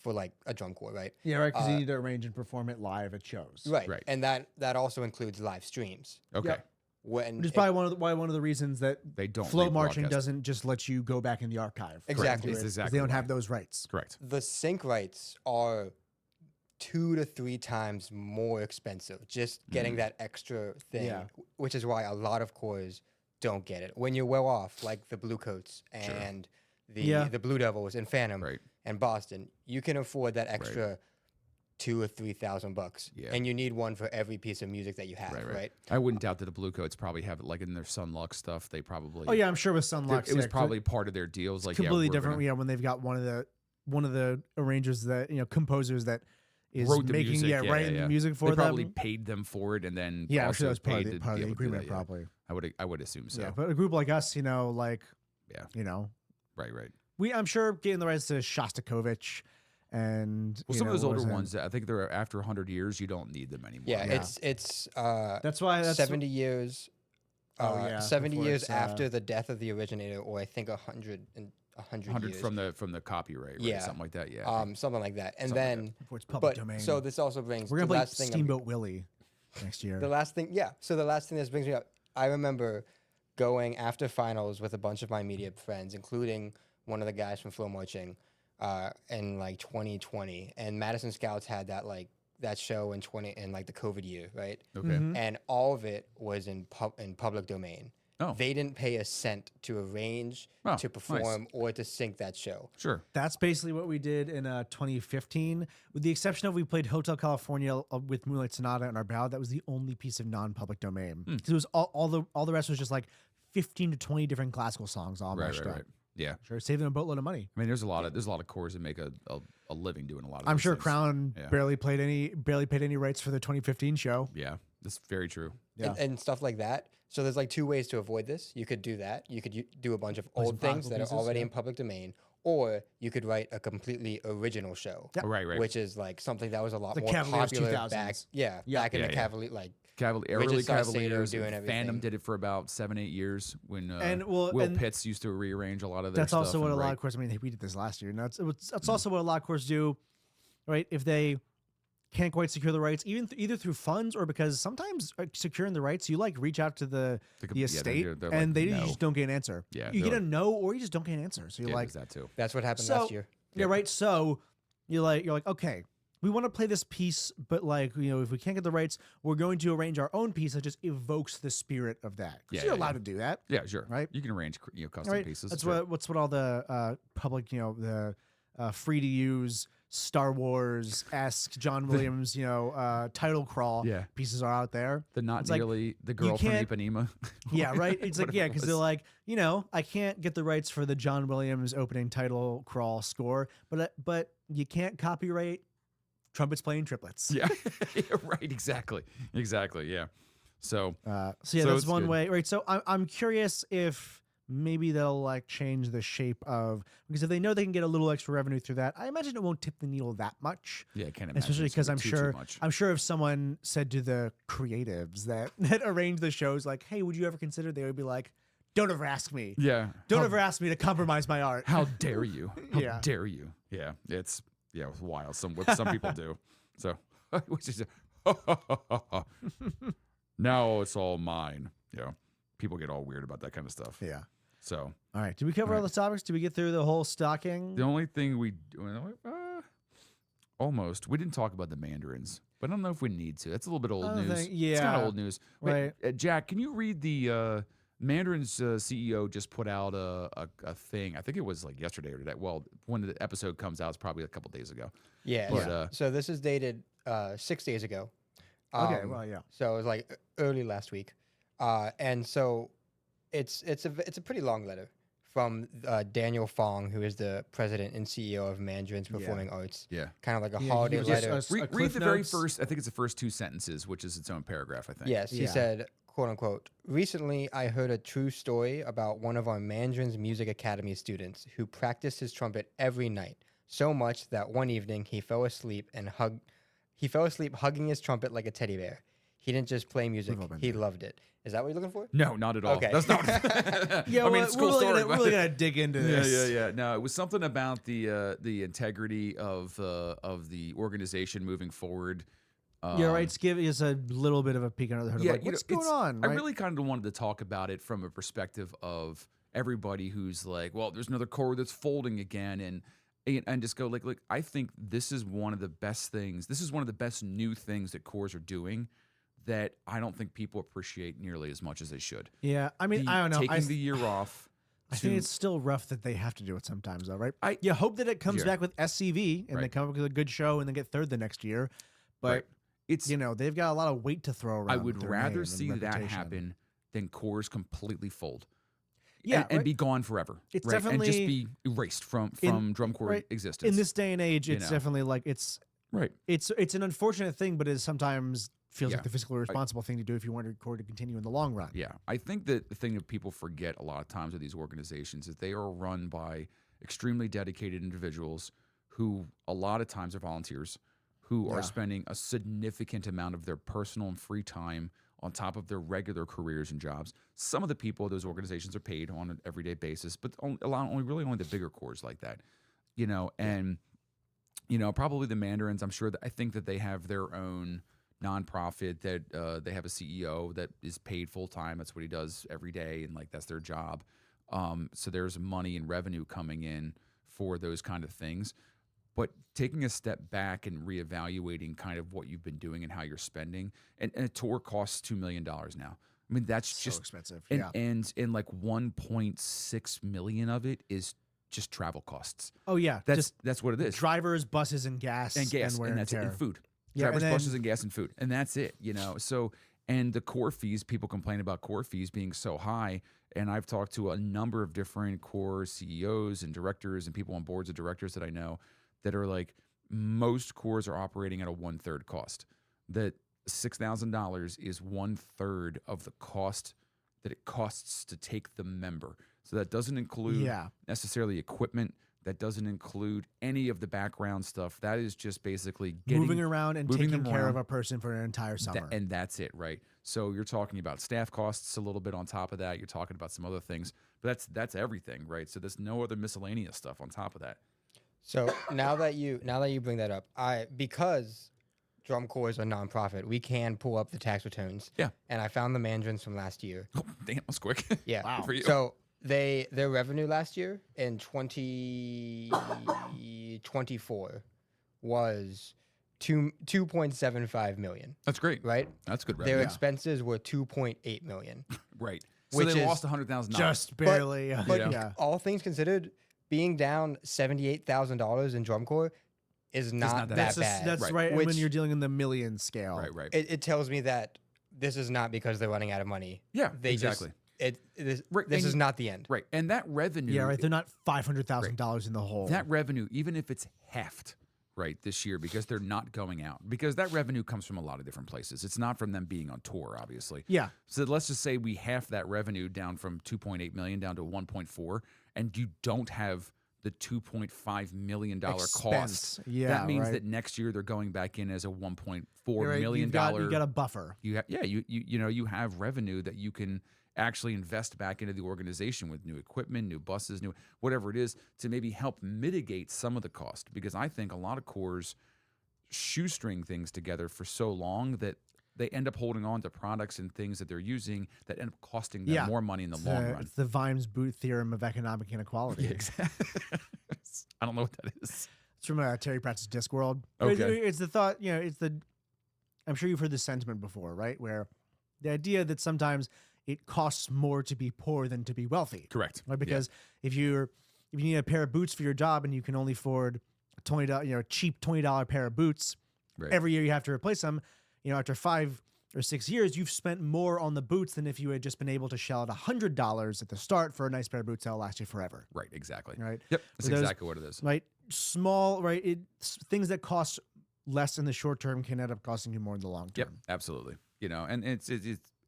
[SPEAKER 3] like a drum corps, right?
[SPEAKER 2] Yeah, right. Because you need to arrange and perform it live at shows.
[SPEAKER 3] Right.
[SPEAKER 1] Right.
[SPEAKER 3] And that also includes live streams.
[SPEAKER 1] Okay.
[SPEAKER 2] Yep.
[SPEAKER 3] When
[SPEAKER 2] Which is probably one of the reasons that
[SPEAKER 1] They don't
[SPEAKER 2] flow marching
[SPEAKER 1] rebroadcast.
[SPEAKER 2] doesn't just let you go back in the archive.
[SPEAKER 3] Exactly.
[SPEAKER 2] and do
[SPEAKER 1] It's
[SPEAKER 2] it, 'cause
[SPEAKER 1] exactly
[SPEAKER 2] they don't
[SPEAKER 1] why.
[SPEAKER 2] have those rights.
[SPEAKER 1] Correct.
[SPEAKER 3] the sync rights are 2 to 3 times more expensive just getting that extra thing,
[SPEAKER 2] Yeah.
[SPEAKER 3] which is why a lot of corps don't get it. When you're well off, like the Blue Coats and the Blue Devils and Phantom
[SPEAKER 1] Right.
[SPEAKER 3] and Boston, you can afford that extra $2,000 or $3,000, and you need one for every piece of music that you have, right?
[SPEAKER 1] I wouldn't doubt that the Blue Coats probably have it like in their Sunluck stuff. They probably.
[SPEAKER 2] Oh yeah, I'm sure with Sunlux,
[SPEAKER 1] It was probably part of their deals. Like
[SPEAKER 2] completely
[SPEAKER 1] we're
[SPEAKER 2] different.
[SPEAKER 1] gonna
[SPEAKER 2] Yeah, when they've got one of the arrangers that composers that is
[SPEAKER 1] wrote the
[SPEAKER 2] making
[SPEAKER 1] music.
[SPEAKER 2] writing the music for
[SPEAKER 1] they
[SPEAKER 2] them.
[SPEAKER 1] probably paid them for it, and then
[SPEAKER 2] Yeah, I'm
[SPEAKER 1] also
[SPEAKER 2] sure that's part
[SPEAKER 1] paid
[SPEAKER 2] of
[SPEAKER 1] to
[SPEAKER 2] the
[SPEAKER 1] be able to do
[SPEAKER 2] agreement,
[SPEAKER 1] that, yeah.
[SPEAKER 2] probably.
[SPEAKER 1] I would assume so.
[SPEAKER 2] Yeah, but a group like us,
[SPEAKER 1] Yeah. Right.
[SPEAKER 2] I'm sure getting the rights to Shostakovich and
[SPEAKER 1] Well, some of those older ones, I think they're after 100 years, you don't need them anymore.
[SPEAKER 3] Yeah, it's
[SPEAKER 2] that's why
[SPEAKER 3] 70 years. 70
[SPEAKER 2] before
[SPEAKER 3] years
[SPEAKER 2] it's,
[SPEAKER 3] after the death of the originator, or I think 100
[SPEAKER 1] 100
[SPEAKER 3] years.
[SPEAKER 1] from the copyright, right?
[SPEAKER 3] Yeah.
[SPEAKER 1] Something like that. Yeah.
[SPEAKER 3] Something like that. And
[SPEAKER 1] Something like
[SPEAKER 3] then
[SPEAKER 2] before it's public
[SPEAKER 3] but
[SPEAKER 2] domain.
[SPEAKER 3] so this also brings
[SPEAKER 2] we're
[SPEAKER 3] the
[SPEAKER 2] gonna play
[SPEAKER 3] last thing.
[SPEAKER 2] Steamboat Willie next year.
[SPEAKER 3] The last thing, yeah. So the last thing this brings me up, I remember going after finals with a bunch of my media friends, including one of the guys from Flow Marching, in like 2020, and Madison Scouts had that show in the COVID year, right?
[SPEAKER 1] Okay.
[SPEAKER 2] Mhm.
[SPEAKER 3] And all of it was in public domain.
[SPEAKER 1] Oh.
[SPEAKER 3] They didn't pay a cent to arrange,
[SPEAKER 1] Oh,
[SPEAKER 3] to perform, or to sync that show.
[SPEAKER 1] Sure.
[SPEAKER 2] That's basically what we did in 2015, with the exception of we played Hotel California with Moonlight Sonata in our ballad. That was the only piece of non-public domain.
[SPEAKER 1] Hmm.
[SPEAKER 2] 'Cause it was all the rest was just like 15 to 20 different classical songs all mashed up.
[SPEAKER 1] Right. Yeah.
[SPEAKER 2] Sure, saving a boatload of money.
[SPEAKER 1] I mean, there's a lot of corps that make a living doing a lot of.
[SPEAKER 2] I'm
[SPEAKER 1] those
[SPEAKER 2] sure
[SPEAKER 1] things.
[SPEAKER 2] Crown
[SPEAKER 1] Yeah.
[SPEAKER 2] barely paid any rights for the 2015 show.
[SPEAKER 1] Yeah, that's very true.
[SPEAKER 2] Yeah.
[SPEAKER 3] And stuff like that. So there's like 2 ways to avoid this. You could do that. You could do a bunch of
[SPEAKER 2] Play some
[SPEAKER 3] old things
[SPEAKER 2] classical
[SPEAKER 3] that
[SPEAKER 2] pieces,
[SPEAKER 3] are already
[SPEAKER 2] yeah.
[SPEAKER 3] in public domain, or you could write a completely original show,
[SPEAKER 2] Yeah.
[SPEAKER 1] Right.
[SPEAKER 3] which is like something that was a lot
[SPEAKER 2] The
[SPEAKER 3] more
[SPEAKER 2] Cavaliers
[SPEAKER 3] popular
[SPEAKER 2] 2000s.
[SPEAKER 3] back in
[SPEAKER 1] Yeah,
[SPEAKER 3] the
[SPEAKER 1] yeah.
[SPEAKER 3] Cavalier, like
[SPEAKER 1] Early
[SPEAKER 3] Richard Saucedo
[SPEAKER 1] Cavaliers
[SPEAKER 3] doing
[SPEAKER 1] Phantom
[SPEAKER 3] everything.
[SPEAKER 1] did it for about 7-8 years when
[SPEAKER 2] Will
[SPEAKER 1] Will Pitts used to rearrange a lot of their
[SPEAKER 2] That's
[SPEAKER 1] stuff.
[SPEAKER 2] also what
[SPEAKER 1] and
[SPEAKER 2] a lot
[SPEAKER 1] write-
[SPEAKER 2] of courses. I mean, we did this last year. That's also what a lot of courses do, right? If they can't quite secure the rights, either through funds or because sometimes securing the rights, you reach out to the estate
[SPEAKER 1] they're
[SPEAKER 2] and
[SPEAKER 1] like,
[SPEAKER 2] they
[SPEAKER 1] no.
[SPEAKER 2] just don't get an answer.
[SPEAKER 1] Yeah,
[SPEAKER 2] you
[SPEAKER 1] they're
[SPEAKER 2] get a
[SPEAKER 1] like-
[SPEAKER 2] no or you just don't get an answer. So you're
[SPEAKER 1] Yeah,
[SPEAKER 2] like,
[SPEAKER 1] there's that too.
[SPEAKER 3] That's what happened
[SPEAKER 2] So-
[SPEAKER 3] last year.
[SPEAKER 2] yeah, right. So you're like, okay, we want to play this piece, but if we can't get the rights, we're going to arrange our own piece that just evokes the spirit of that. 'Cause
[SPEAKER 1] Yeah,
[SPEAKER 2] you're
[SPEAKER 1] yeah,
[SPEAKER 2] allowed
[SPEAKER 1] yeah.
[SPEAKER 2] to do that.
[SPEAKER 1] Yeah, sure.
[SPEAKER 2] Right.
[SPEAKER 1] You can arrange custom
[SPEAKER 2] Right.
[SPEAKER 1] pieces.
[SPEAKER 2] That's
[SPEAKER 1] sure.
[SPEAKER 2] what all the public, the free to use Star Wars esque John Williams, title crawl
[SPEAKER 1] Yeah.
[SPEAKER 2] pieces are out there.
[SPEAKER 1] The not
[SPEAKER 2] It's like,
[SPEAKER 1] nearly the girl from
[SPEAKER 2] can't-
[SPEAKER 1] Ipanema.
[SPEAKER 2] Yeah, right. It's like
[SPEAKER 1] Whatever it
[SPEAKER 2] because
[SPEAKER 1] was.
[SPEAKER 2] they're like, I can't get the rights for the John Williams opening title crawl score, but you can't copyright trumpets playing triplets.
[SPEAKER 1] Yeah. Yeah, right. Exactly. Yeah. So
[SPEAKER 2] So
[SPEAKER 1] So
[SPEAKER 2] that's
[SPEAKER 1] it's
[SPEAKER 2] one
[SPEAKER 1] good.
[SPEAKER 2] way, right? So I'm curious if maybe they'll change the shape of, because if they know they can get a little extra revenue through that, I imagine it won't tip the needle that much.
[SPEAKER 1] yeah, I can't imagine.
[SPEAKER 2] Especially
[SPEAKER 1] it's
[SPEAKER 2] because
[SPEAKER 1] gonna be too much.
[SPEAKER 2] I'm sure if someone said to the creatives that arranged the shows, like, "Hey, would you ever consider?" They would be like, "Don't ever ask me.
[SPEAKER 1] Yeah.
[SPEAKER 2] Don't ever ask me to compromise my art."
[SPEAKER 1] How dare you? How
[SPEAKER 2] Yeah.
[SPEAKER 1] dare you? Yeah. It's wild. What some people do. So which is now it's all mine. People get all weird about that kind of stuff.
[SPEAKER 2] Yeah.
[SPEAKER 1] So
[SPEAKER 2] All right. Did we cover all the topics? Did we get through the whole stocking?
[SPEAKER 1] the only thing almost we didn't talk about the Mandarins, but I don't know if we need to. That's a little bit old
[SPEAKER 2] I don't
[SPEAKER 1] news.
[SPEAKER 2] think-
[SPEAKER 1] It's kind
[SPEAKER 2] yeah,
[SPEAKER 1] of old news. Wait,
[SPEAKER 2] right.
[SPEAKER 1] Jack, can you read the Mandarin's CEO just put out a thing? I think it was like yesterday or today. Well, when the episode comes out, it's probably a couple days ago.
[SPEAKER 3] Yeah.
[SPEAKER 1] But,
[SPEAKER 3] so this is dated 6 days ago.
[SPEAKER 2] Okay. Well, yeah.
[SPEAKER 3] So it was like early last week, and so it's a pretty long letter from Daniel Fong, who is the president and CEO of Mandarins Performing Arts.
[SPEAKER 1] Yeah.
[SPEAKER 3] Kind of like a
[SPEAKER 2] Yeah,
[SPEAKER 3] holiday
[SPEAKER 2] he gives
[SPEAKER 3] letter.
[SPEAKER 2] us
[SPEAKER 1] Read
[SPEAKER 2] Cliff
[SPEAKER 1] the very
[SPEAKER 2] Notes.
[SPEAKER 1] first. I think it's the first 2 sentences, which is its own paragraph. I think.
[SPEAKER 3] Yes, he
[SPEAKER 2] Yeah.
[SPEAKER 3] said, quote unquote, recently I heard a true story about one of our Mandarins Music Academy students who practiced his trumpet every night, so much that one evening he fell asleep hugging his trumpet like a teddy bear. He didn't just play music,
[SPEAKER 2] all been
[SPEAKER 3] he loved it. Is that what you're looking for?
[SPEAKER 1] No, not at all.
[SPEAKER 3] Okay.
[SPEAKER 1] That's not.
[SPEAKER 2] Yeah.
[SPEAKER 1] I mean,
[SPEAKER 2] well,
[SPEAKER 1] it's a cool
[SPEAKER 2] we're
[SPEAKER 1] story.
[SPEAKER 2] really
[SPEAKER 1] but-
[SPEAKER 2] gonna dig into this.
[SPEAKER 1] Yeah. No, it was something about the integrity of the organization moving forward.
[SPEAKER 2] Yeah, right. Give us a little bit of a peek under the hood.
[SPEAKER 1] Yeah,
[SPEAKER 2] of like, what's going on?
[SPEAKER 1] I
[SPEAKER 2] Right?
[SPEAKER 1] really kind of wanted to talk about it from a perspective of everybody who's like, well, there's another corps that's folding again, and and just go like, look, I think this is one of the best things. This is one of the best new things that Corps are doing that I don't think people appreciate nearly as much as they should.
[SPEAKER 2] Yeah, I mean, I don't know.
[SPEAKER 1] Taking the year off.
[SPEAKER 2] I think it's still rough that they have to do it sometimes, though, right?
[SPEAKER 1] I
[SPEAKER 2] You hope that it comes back with SCV and they
[SPEAKER 1] Right.
[SPEAKER 2] come up with a good show and then get third the next year. But
[SPEAKER 1] Right. It's
[SPEAKER 2] they've got a lot of weight to throw around.
[SPEAKER 1] I would
[SPEAKER 2] with their
[SPEAKER 1] rather
[SPEAKER 2] name and
[SPEAKER 1] see that
[SPEAKER 2] reputation.
[SPEAKER 1] happen than Corps completely fold.
[SPEAKER 2] Yeah,
[SPEAKER 1] and
[SPEAKER 2] right.
[SPEAKER 1] be gone forever.
[SPEAKER 2] It's
[SPEAKER 1] right? and just
[SPEAKER 2] definitely-
[SPEAKER 1] be erased from drum corps
[SPEAKER 2] right,
[SPEAKER 1] existence.
[SPEAKER 2] In this day and age,
[SPEAKER 1] You
[SPEAKER 2] it's
[SPEAKER 1] know.
[SPEAKER 2] definitely like it's
[SPEAKER 1] right.
[SPEAKER 2] an unfortunate thing, but it sometimes feels
[SPEAKER 1] Yeah.
[SPEAKER 2] like the fiscally responsible thing to do if you want your core to continue in the long run.
[SPEAKER 1] Yeah, I think that the thing that people forget a lot of times with these organizations is they are run by extremely dedicated individuals who a lot of times are volunteers who
[SPEAKER 2] Yeah.
[SPEAKER 1] are spending a significant amount of their personal and free time on top of their regular careers and jobs. Some of the people those organizations are paid on an everyday basis, but only the bigger corps like that, and probably the Mandarins. I'm sure that I think that they have their own nonprofit that they have a CEO that is paid full time. That's what he does every day, and like that's their job. So there's money and revenue coming in for those kind of things. But taking a step back and reevaluating kind of what you've been doing and how you're spending, and a tour costs $2 million now. I mean, that's
[SPEAKER 2] So
[SPEAKER 1] just
[SPEAKER 2] expensive.
[SPEAKER 1] and,
[SPEAKER 2] Yeah.
[SPEAKER 1] and like 1.6 million of it is just travel costs.
[SPEAKER 2] Oh yeah. Just
[SPEAKER 1] That's what it is.
[SPEAKER 2] drivers, buses, and gas,
[SPEAKER 1] And gas,
[SPEAKER 2] wear
[SPEAKER 1] and that's it,
[SPEAKER 2] tear.
[SPEAKER 1] and food.
[SPEAKER 2] Yeah,
[SPEAKER 1] Drivers,
[SPEAKER 2] and
[SPEAKER 1] buses,
[SPEAKER 2] then-
[SPEAKER 1] and gas and food, and that's it. So and the core fees. People complain about core fees being so high, and I've talked to a number of different core CEOs and directors and people on boards of directors that I know that are like, most cores are operating at a 1/3 cost. That $6,000 is 1/3 of the cost that it costs to take the member. So that doesn't include necessarily equipment. That doesn't include any of the background stuff. That is just basically
[SPEAKER 2] moving around and
[SPEAKER 1] moving
[SPEAKER 2] taking
[SPEAKER 1] them
[SPEAKER 2] care of
[SPEAKER 1] around.
[SPEAKER 2] a person for an entire summer.
[SPEAKER 1] And that's it, right? So you're talking about staff costs a little bit on top of that. You're talking about some other things, but that's everything, right? So there's no other miscellaneous stuff on top of that.
[SPEAKER 3] So now that you bring that up, because Drum Corps is a nonprofit, we can pull up the tax returns.
[SPEAKER 1] Yeah.
[SPEAKER 3] And I found the Mandarins from last year.
[SPEAKER 1] Oh, damn, that was quick.
[SPEAKER 3] Yeah.
[SPEAKER 2] Wow.
[SPEAKER 1] Good for you.
[SPEAKER 3] So their revenue last year in 2024 was 2.75 million,
[SPEAKER 1] That's great.
[SPEAKER 3] right?
[SPEAKER 1] That's good
[SPEAKER 3] Their
[SPEAKER 1] revenue.
[SPEAKER 3] expenses were 2.8 million.
[SPEAKER 1] Right. So
[SPEAKER 3] Which
[SPEAKER 1] they
[SPEAKER 3] is
[SPEAKER 1] lost $100,000.
[SPEAKER 2] Just barely.
[SPEAKER 3] But
[SPEAKER 2] yeah.
[SPEAKER 3] all things considered, being down $78,000 in Drum Corps is not
[SPEAKER 1] that
[SPEAKER 3] that
[SPEAKER 1] bad.
[SPEAKER 3] bad.
[SPEAKER 2] That's
[SPEAKER 1] Right.
[SPEAKER 2] right. And when
[SPEAKER 3] Which-
[SPEAKER 2] you're dealing in the million scale.
[SPEAKER 1] right.
[SPEAKER 3] It tells me that this is not because they're running out of money.
[SPEAKER 1] Yeah,
[SPEAKER 3] They
[SPEAKER 1] exactly.
[SPEAKER 3] This
[SPEAKER 1] Right,
[SPEAKER 3] this
[SPEAKER 1] and
[SPEAKER 3] is
[SPEAKER 1] you-
[SPEAKER 3] not the end.
[SPEAKER 1] Right. And that revenue.
[SPEAKER 2] Yeah, right. They're not $500,000 in the hole.
[SPEAKER 1] That revenue, even if it's halved, right, this year, because they're not going out, because that revenue comes from a lot of different places. It's not from them being on tour, obviously.
[SPEAKER 2] Yeah.
[SPEAKER 1] So let's just say we half that revenue down from 2.8 million down to 1.4, and you don't have the $2.5 million cost.
[SPEAKER 2] Expense. Yeah,
[SPEAKER 1] that means
[SPEAKER 2] right.
[SPEAKER 1] that next year they're going back in as a $1.4
[SPEAKER 2] You're right.
[SPEAKER 1] million
[SPEAKER 2] You got a buffer.
[SPEAKER 1] you have revenue that you can actually invest back into the organization with new equipment, new buses, new whatever it is, to maybe help mitigate some of the cost. Because I think a lot of corps shoestring things together for so long that they end up holding on to products and things that they're using that end up costing them more money in the long run.
[SPEAKER 2] It's the Vimes boot theorem of economic inequality.
[SPEAKER 1] Exactly. I don't know what that is.
[SPEAKER 2] It's from Terry Pratchett's Discworld.
[SPEAKER 1] Okay.
[SPEAKER 2] It's the thought, I'm sure you've heard this sentiment before, right? Where the idea that sometimes it costs more to be poor than to be wealthy.
[SPEAKER 1] Correct.
[SPEAKER 2] Right? Because if you need a pair of boots for your job and you can only afford a $20, cheap $20 pair of boots,
[SPEAKER 1] Right.
[SPEAKER 2] every year you have to replace them. After 5 or 6 years, you've spent more on the boots than if you had just been able to shell out $100 at the start for a nice pair of boots that'll last you forever.
[SPEAKER 1] Right, exactly.
[SPEAKER 2] Right?
[SPEAKER 1] Yep, that's
[SPEAKER 2] Those-
[SPEAKER 1] exactly what it is.
[SPEAKER 2] Right? Small, right? Things that cost less in the short term can end up costing you more in the long
[SPEAKER 1] Yep,
[SPEAKER 2] term.
[SPEAKER 1] absolutely. And it's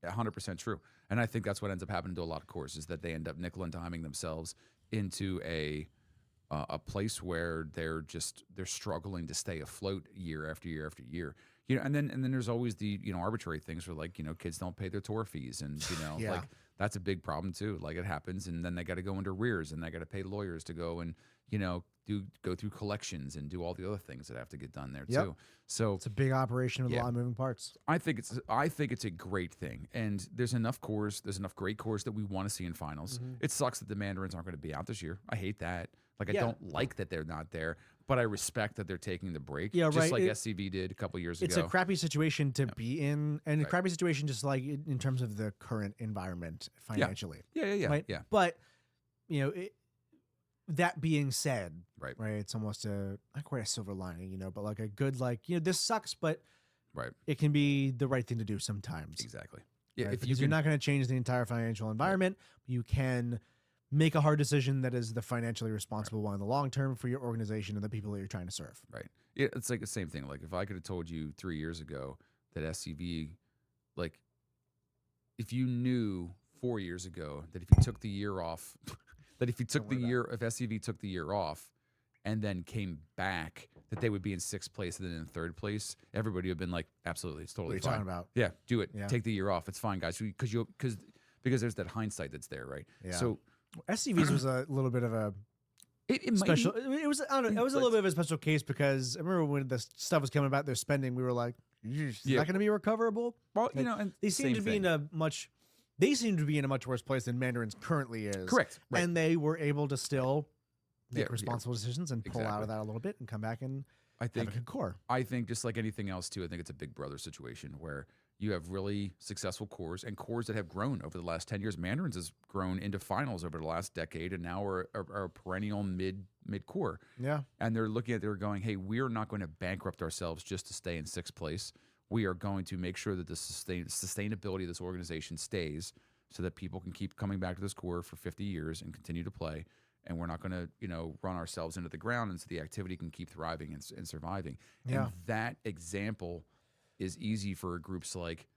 [SPEAKER 1] 100% true. And I think that's what ends up happening to a lot of corps is that they end up nickel and diming themselves into a place where they're struggling to stay afloat year after year after year. And then there's always the arbitrary things where kids don't pay their tour fees, and
[SPEAKER 2] Yeah.
[SPEAKER 1] like that's a big problem too. Like it happens, and then they got to go into arrears, and they got to pay lawyers to go and go through collections and do all the other things that have to get done there
[SPEAKER 2] Yep.
[SPEAKER 1] too. So
[SPEAKER 2] It's a big operation with a lot of moving parts.
[SPEAKER 1] I think it's a great thing, and there's enough great cores that we want to see in finals. It sucks that the Mandarins aren't going to be out this year. I hate that. Like I don't like that they're not there, but I respect that they're taking the break.
[SPEAKER 2] Yeah,
[SPEAKER 1] just
[SPEAKER 2] right.
[SPEAKER 1] like SCV did a couple years
[SPEAKER 2] It's
[SPEAKER 1] ago.
[SPEAKER 2] a crappy situation to be in, and a crappy situation just like in terms of the current environment financially.
[SPEAKER 1] Yeah.
[SPEAKER 2] Right?
[SPEAKER 1] Yeah.
[SPEAKER 2] But that being said,
[SPEAKER 1] Right.
[SPEAKER 2] it's almost not quite a silver lining, but like a good this sucks, but
[SPEAKER 1] Right.
[SPEAKER 2] it can be the right thing to do sometimes.
[SPEAKER 1] Exactly. Yeah.
[SPEAKER 2] Right?
[SPEAKER 1] If
[SPEAKER 2] Because you're not going to change the entire financial environment, you can make a hard decision that is the financially responsible one in the long term for your organization and the people that you're trying to serve.
[SPEAKER 1] Right. Yeah, it's like the same thing. Like if I could have told you 3 years ago that SCV, like if you knew 4 years ago that if you took the year off, if SCV took the year off and then came back, that they would be in 6th place and then in 3rd place, everybody would have been like, absolutely, it's totally
[SPEAKER 2] What are you
[SPEAKER 1] fine.
[SPEAKER 2] talking about?
[SPEAKER 1] Yeah, do it.
[SPEAKER 2] Yeah.
[SPEAKER 1] Take the year off. It's fine, guys. Because there's that hindsight that's there, right?
[SPEAKER 2] Yeah.
[SPEAKER 1] So
[SPEAKER 2] SCV's was a little bit of a
[SPEAKER 1] it
[SPEAKER 2] special.
[SPEAKER 1] might
[SPEAKER 2] It was I don't know. It was a little bit of a special case because I remember when the stuff was coming about their spending, we were like, "Is that going to be recoverable?"
[SPEAKER 1] well,
[SPEAKER 2] Like,
[SPEAKER 1] and
[SPEAKER 2] they seem to be in a much. They seem to be in a much worse place than Mandarins currently is.
[SPEAKER 1] Correct. Right.
[SPEAKER 2] And they were able to still make
[SPEAKER 1] Yeah,
[SPEAKER 2] responsible decisions and pull out of that a little bit and come back and
[SPEAKER 1] I think
[SPEAKER 2] have a good core.
[SPEAKER 1] I think just like anything else too, I think it's a big brother situation where you have really successful cores and cores that have grown over the last 10 years. Mandarins has grown into finals over the last decade, and now are a perennial mid core.
[SPEAKER 2] Yeah.
[SPEAKER 1] And they're looking at they're going, hey, we're not going to bankrupt ourselves just to stay in 6th place. We are going to make sure that the sustainability of this organization stays so that people can keep coming back to this core for 50 years and continue to play. And we're not going to, run ourselves into the ground, and so the activity can keep thriving and surviving.
[SPEAKER 2] Yeah.
[SPEAKER 1] And that example is easy for groups like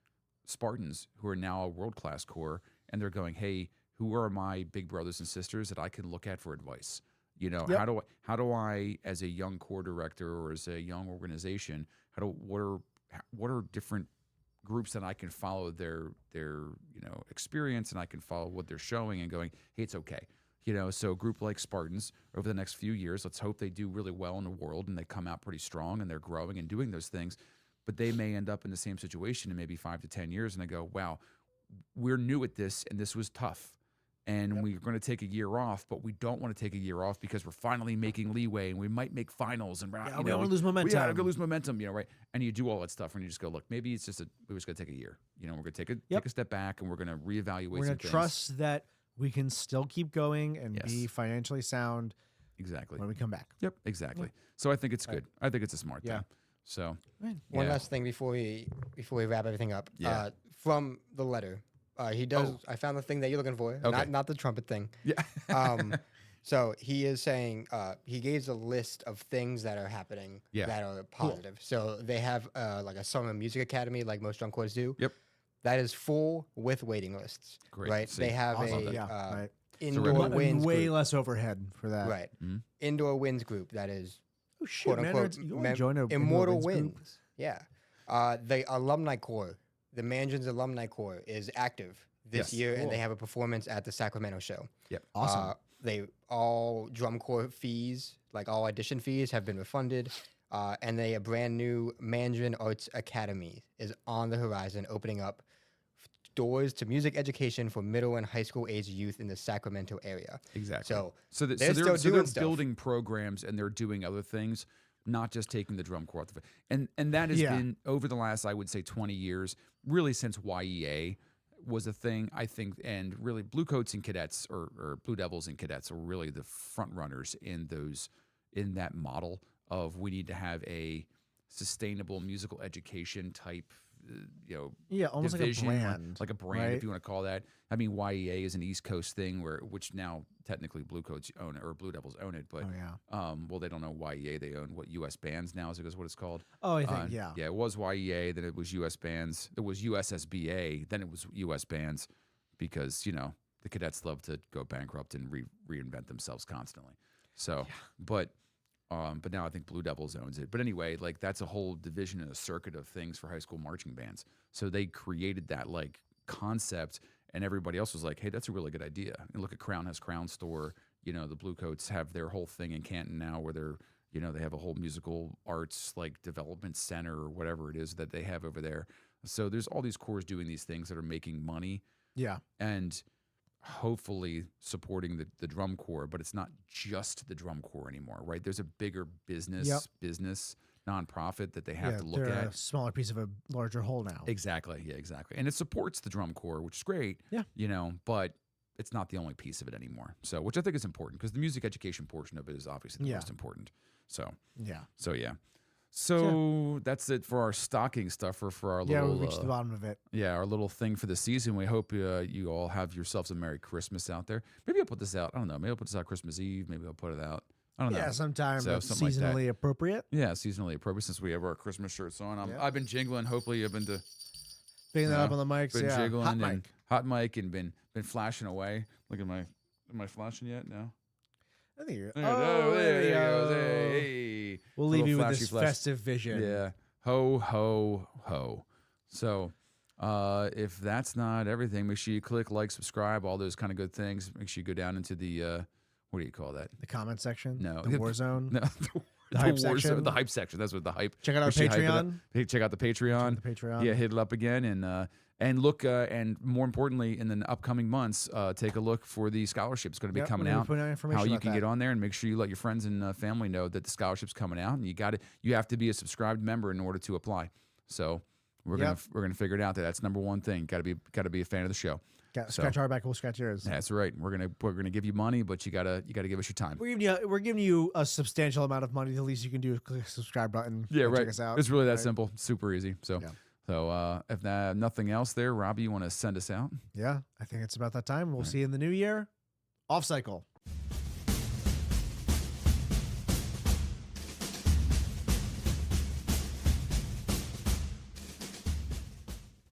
[SPEAKER 1] Spartans, who are now a world-class core, and they're going, hey, who are my big brothers and sisters that I can look at for advice?
[SPEAKER 2] Yep.
[SPEAKER 1] How do I, as a young core director or as a young organization, what are different groups that I can follow their experience, and I can follow what they're showing and going, hey, it's okay. So a group like Spartans over the next few years, let's hope they do really well in the world and they come out pretty strong and they're growing and doing those things. But they may end up in the same situation in maybe 5 to 10 years, and they go, wow, we're new at this and this was tough. And we're going to take a year off, but we don't want to take a year off because we're finally making leeway and we might make finals. And
[SPEAKER 2] we don't want to lose momentum.
[SPEAKER 1] We got to lose momentum, right? And you do all that stuff and you just go, look, maybe it's just we're just going to take a year. We're going to take a step back and we're going to reevaluate.
[SPEAKER 2] We're going to trust that we can still keep going and be financially sound.
[SPEAKER 1] Exactly.
[SPEAKER 2] When we come back.
[SPEAKER 1] Yep, exactly. Yep. So I think it's good. I think it's a smart thing. So
[SPEAKER 3] one last thing before we wrap everything up. From the letter, he does. I found the thing that you're looking for.
[SPEAKER 1] Okay.
[SPEAKER 3] Not the trumpet thing.
[SPEAKER 1] Yeah.
[SPEAKER 3] So he is saying he gave a list of things that are happening that are positive. Cool. So they have like a summer music academy, like most drum corps do.
[SPEAKER 1] Yep.
[SPEAKER 3] That is full with waiting lists.
[SPEAKER 1] Great.
[SPEAKER 3] Right.
[SPEAKER 1] See,
[SPEAKER 3] they have
[SPEAKER 2] right.
[SPEAKER 3] Indoor wins
[SPEAKER 2] way
[SPEAKER 3] group.
[SPEAKER 2] less overhead for that.
[SPEAKER 3] Right. Mm-hmm. Indoor wins group that is
[SPEAKER 2] oh shit, man! You want to join a
[SPEAKER 3] Immortal
[SPEAKER 2] wins?
[SPEAKER 3] Wins. Yeah. The alumni corps, the Mandarins alumni corps, is active this year, and they have a performance at the Sacramento show.
[SPEAKER 1] Yep.
[SPEAKER 2] Awesome.
[SPEAKER 3] They all drum corps fees, like all audition fees, have been refunded. And a brand new Mandarin Arts Academy is on the horizon, opening up doors to music education for middle and high school age youth in the Sacramento area.
[SPEAKER 1] Exactly.
[SPEAKER 3] So
[SPEAKER 1] they're building programs and they're doing other things, not just taking the drum corps off the and that has been over the last, I would say, 20 years, really since YEA was a thing, I think, and really Blue Coats and Cadets or Blue Devils and Cadets are really the front runners in that model of we need to have a sustainable musical education type
[SPEAKER 2] almost
[SPEAKER 1] division,
[SPEAKER 2] like a brand,
[SPEAKER 1] right?
[SPEAKER 2] right?
[SPEAKER 1] If you want to call that. I mean, YEA is an East Coast thing which now technically Blue Coats own it, or Blue Devils own it, but well, they don't know YEA, they own what US Bands now is what it's called.
[SPEAKER 2] Oh, I think
[SPEAKER 1] it was YEA, then it was US Bands, it was USSBA, then it was US Bands, because the cadets love to go bankrupt and reinvent themselves constantly. So, but now I think Blue Devils owns it. But anyway, like that's a whole division and a circuit of things for high school marching bands. So they created that like concept, and everybody else was like, "Hey, that's a really good idea." And look at Crown has Crown Store. the Bluecoats have their whole thing in Canton now, where they're they have a whole musical arts like development center or whatever it is that they have over there. So there's all these corps doing these things that are making money.
[SPEAKER 2] Yeah.
[SPEAKER 1] And hopefully supporting the drum corps, but it's not just the drum corps anymore, right? There's a bigger business nonprofit that they have to look
[SPEAKER 2] they're
[SPEAKER 1] at.
[SPEAKER 2] a smaller piece of a larger whole now.
[SPEAKER 1] Exactly. Yeah, exactly. And it supports the drum corps, which is great.
[SPEAKER 2] Yeah.
[SPEAKER 1] But it's not the only piece of it anymore. So, which I think is important because the music education portion of it is obviously the most important. So,
[SPEAKER 2] yeah.
[SPEAKER 1] So that's it for our stocking stuffer for our little.
[SPEAKER 2] Yeah, we reached the bottom of it.
[SPEAKER 1] Yeah, our little thing for the season. We hope you all have yourselves a Merry Christmas out there. Maybe I'll put this out. I don't know. Maybe I'll put this out Christmas Eve. Maybe I'll put it out. I don't know.
[SPEAKER 2] Yeah, sometime
[SPEAKER 1] So,
[SPEAKER 2] that's
[SPEAKER 1] something like that.
[SPEAKER 2] seasonally appropriate.
[SPEAKER 1] Yeah, seasonally appropriate since we have our Christmas shirts on. I've been jingling. Hopefully, you've been
[SPEAKER 2] Picking that up on the mics.
[SPEAKER 1] been
[SPEAKER 2] Yeah,
[SPEAKER 1] jiggling hot mic and been flashing away. Look at am I flashing yet? No.
[SPEAKER 2] I think you're.
[SPEAKER 1] There he goes. Hey.
[SPEAKER 2] We'll leave you with
[SPEAKER 1] Little
[SPEAKER 2] this
[SPEAKER 1] flashy
[SPEAKER 2] festive vision.
[SPEAKER 1] Yeah. Ho, ho, ho. So if that's not everything, make sure you click, like, subscribe, all those kind of good things. Make sure you go down into the, what do you call that?
[SPEAKER 2] The comment section?
[SPEAKER 1] No.
[SPEAKER 2] The war zone?
[SPEAKER 1] No.
[SPEAKER 2] The hype section?
[SPEAKER 1] The hype section. That's what the hype.
[SPEAKER 2] Check out our
[SPEAKER 1] make sure you hype it up.
[SPEAKER 2] Patreon.
[SPEAKER 1] Hey, check out the Patreon. Yeah, hit it up again and look and more importantly in the upcoming months, take a look for the scholarship. It's going to be coming out. How you can get on there and make sure you let your friends and family know that the scholarship's coming out, and you have to be a subscribed member in order to apply. So we're gonna figure it out. That's number one thing. Got to be a fan of the show.
[SPEAKER 2] Scratch our back, we'll scratch yours.
[SPEAKER 1] That's right. We're gonna give you money, but you gotta give us your time.
[SPEAKER 2] We're giving you a substantial amount of money. The least you can do is click the subscribe button.
[SPEAKER 1] Yeah, right.
[SPEAKER 2] Check us out.
[SPEAKER 1] It's really that simple. Super easy. So. Yeah. So if nothing else there, Robbie, you want to send us out?
[SPEAKER 2] Yeah, I think it's about that time. We'll see you in the new year. Off cycle.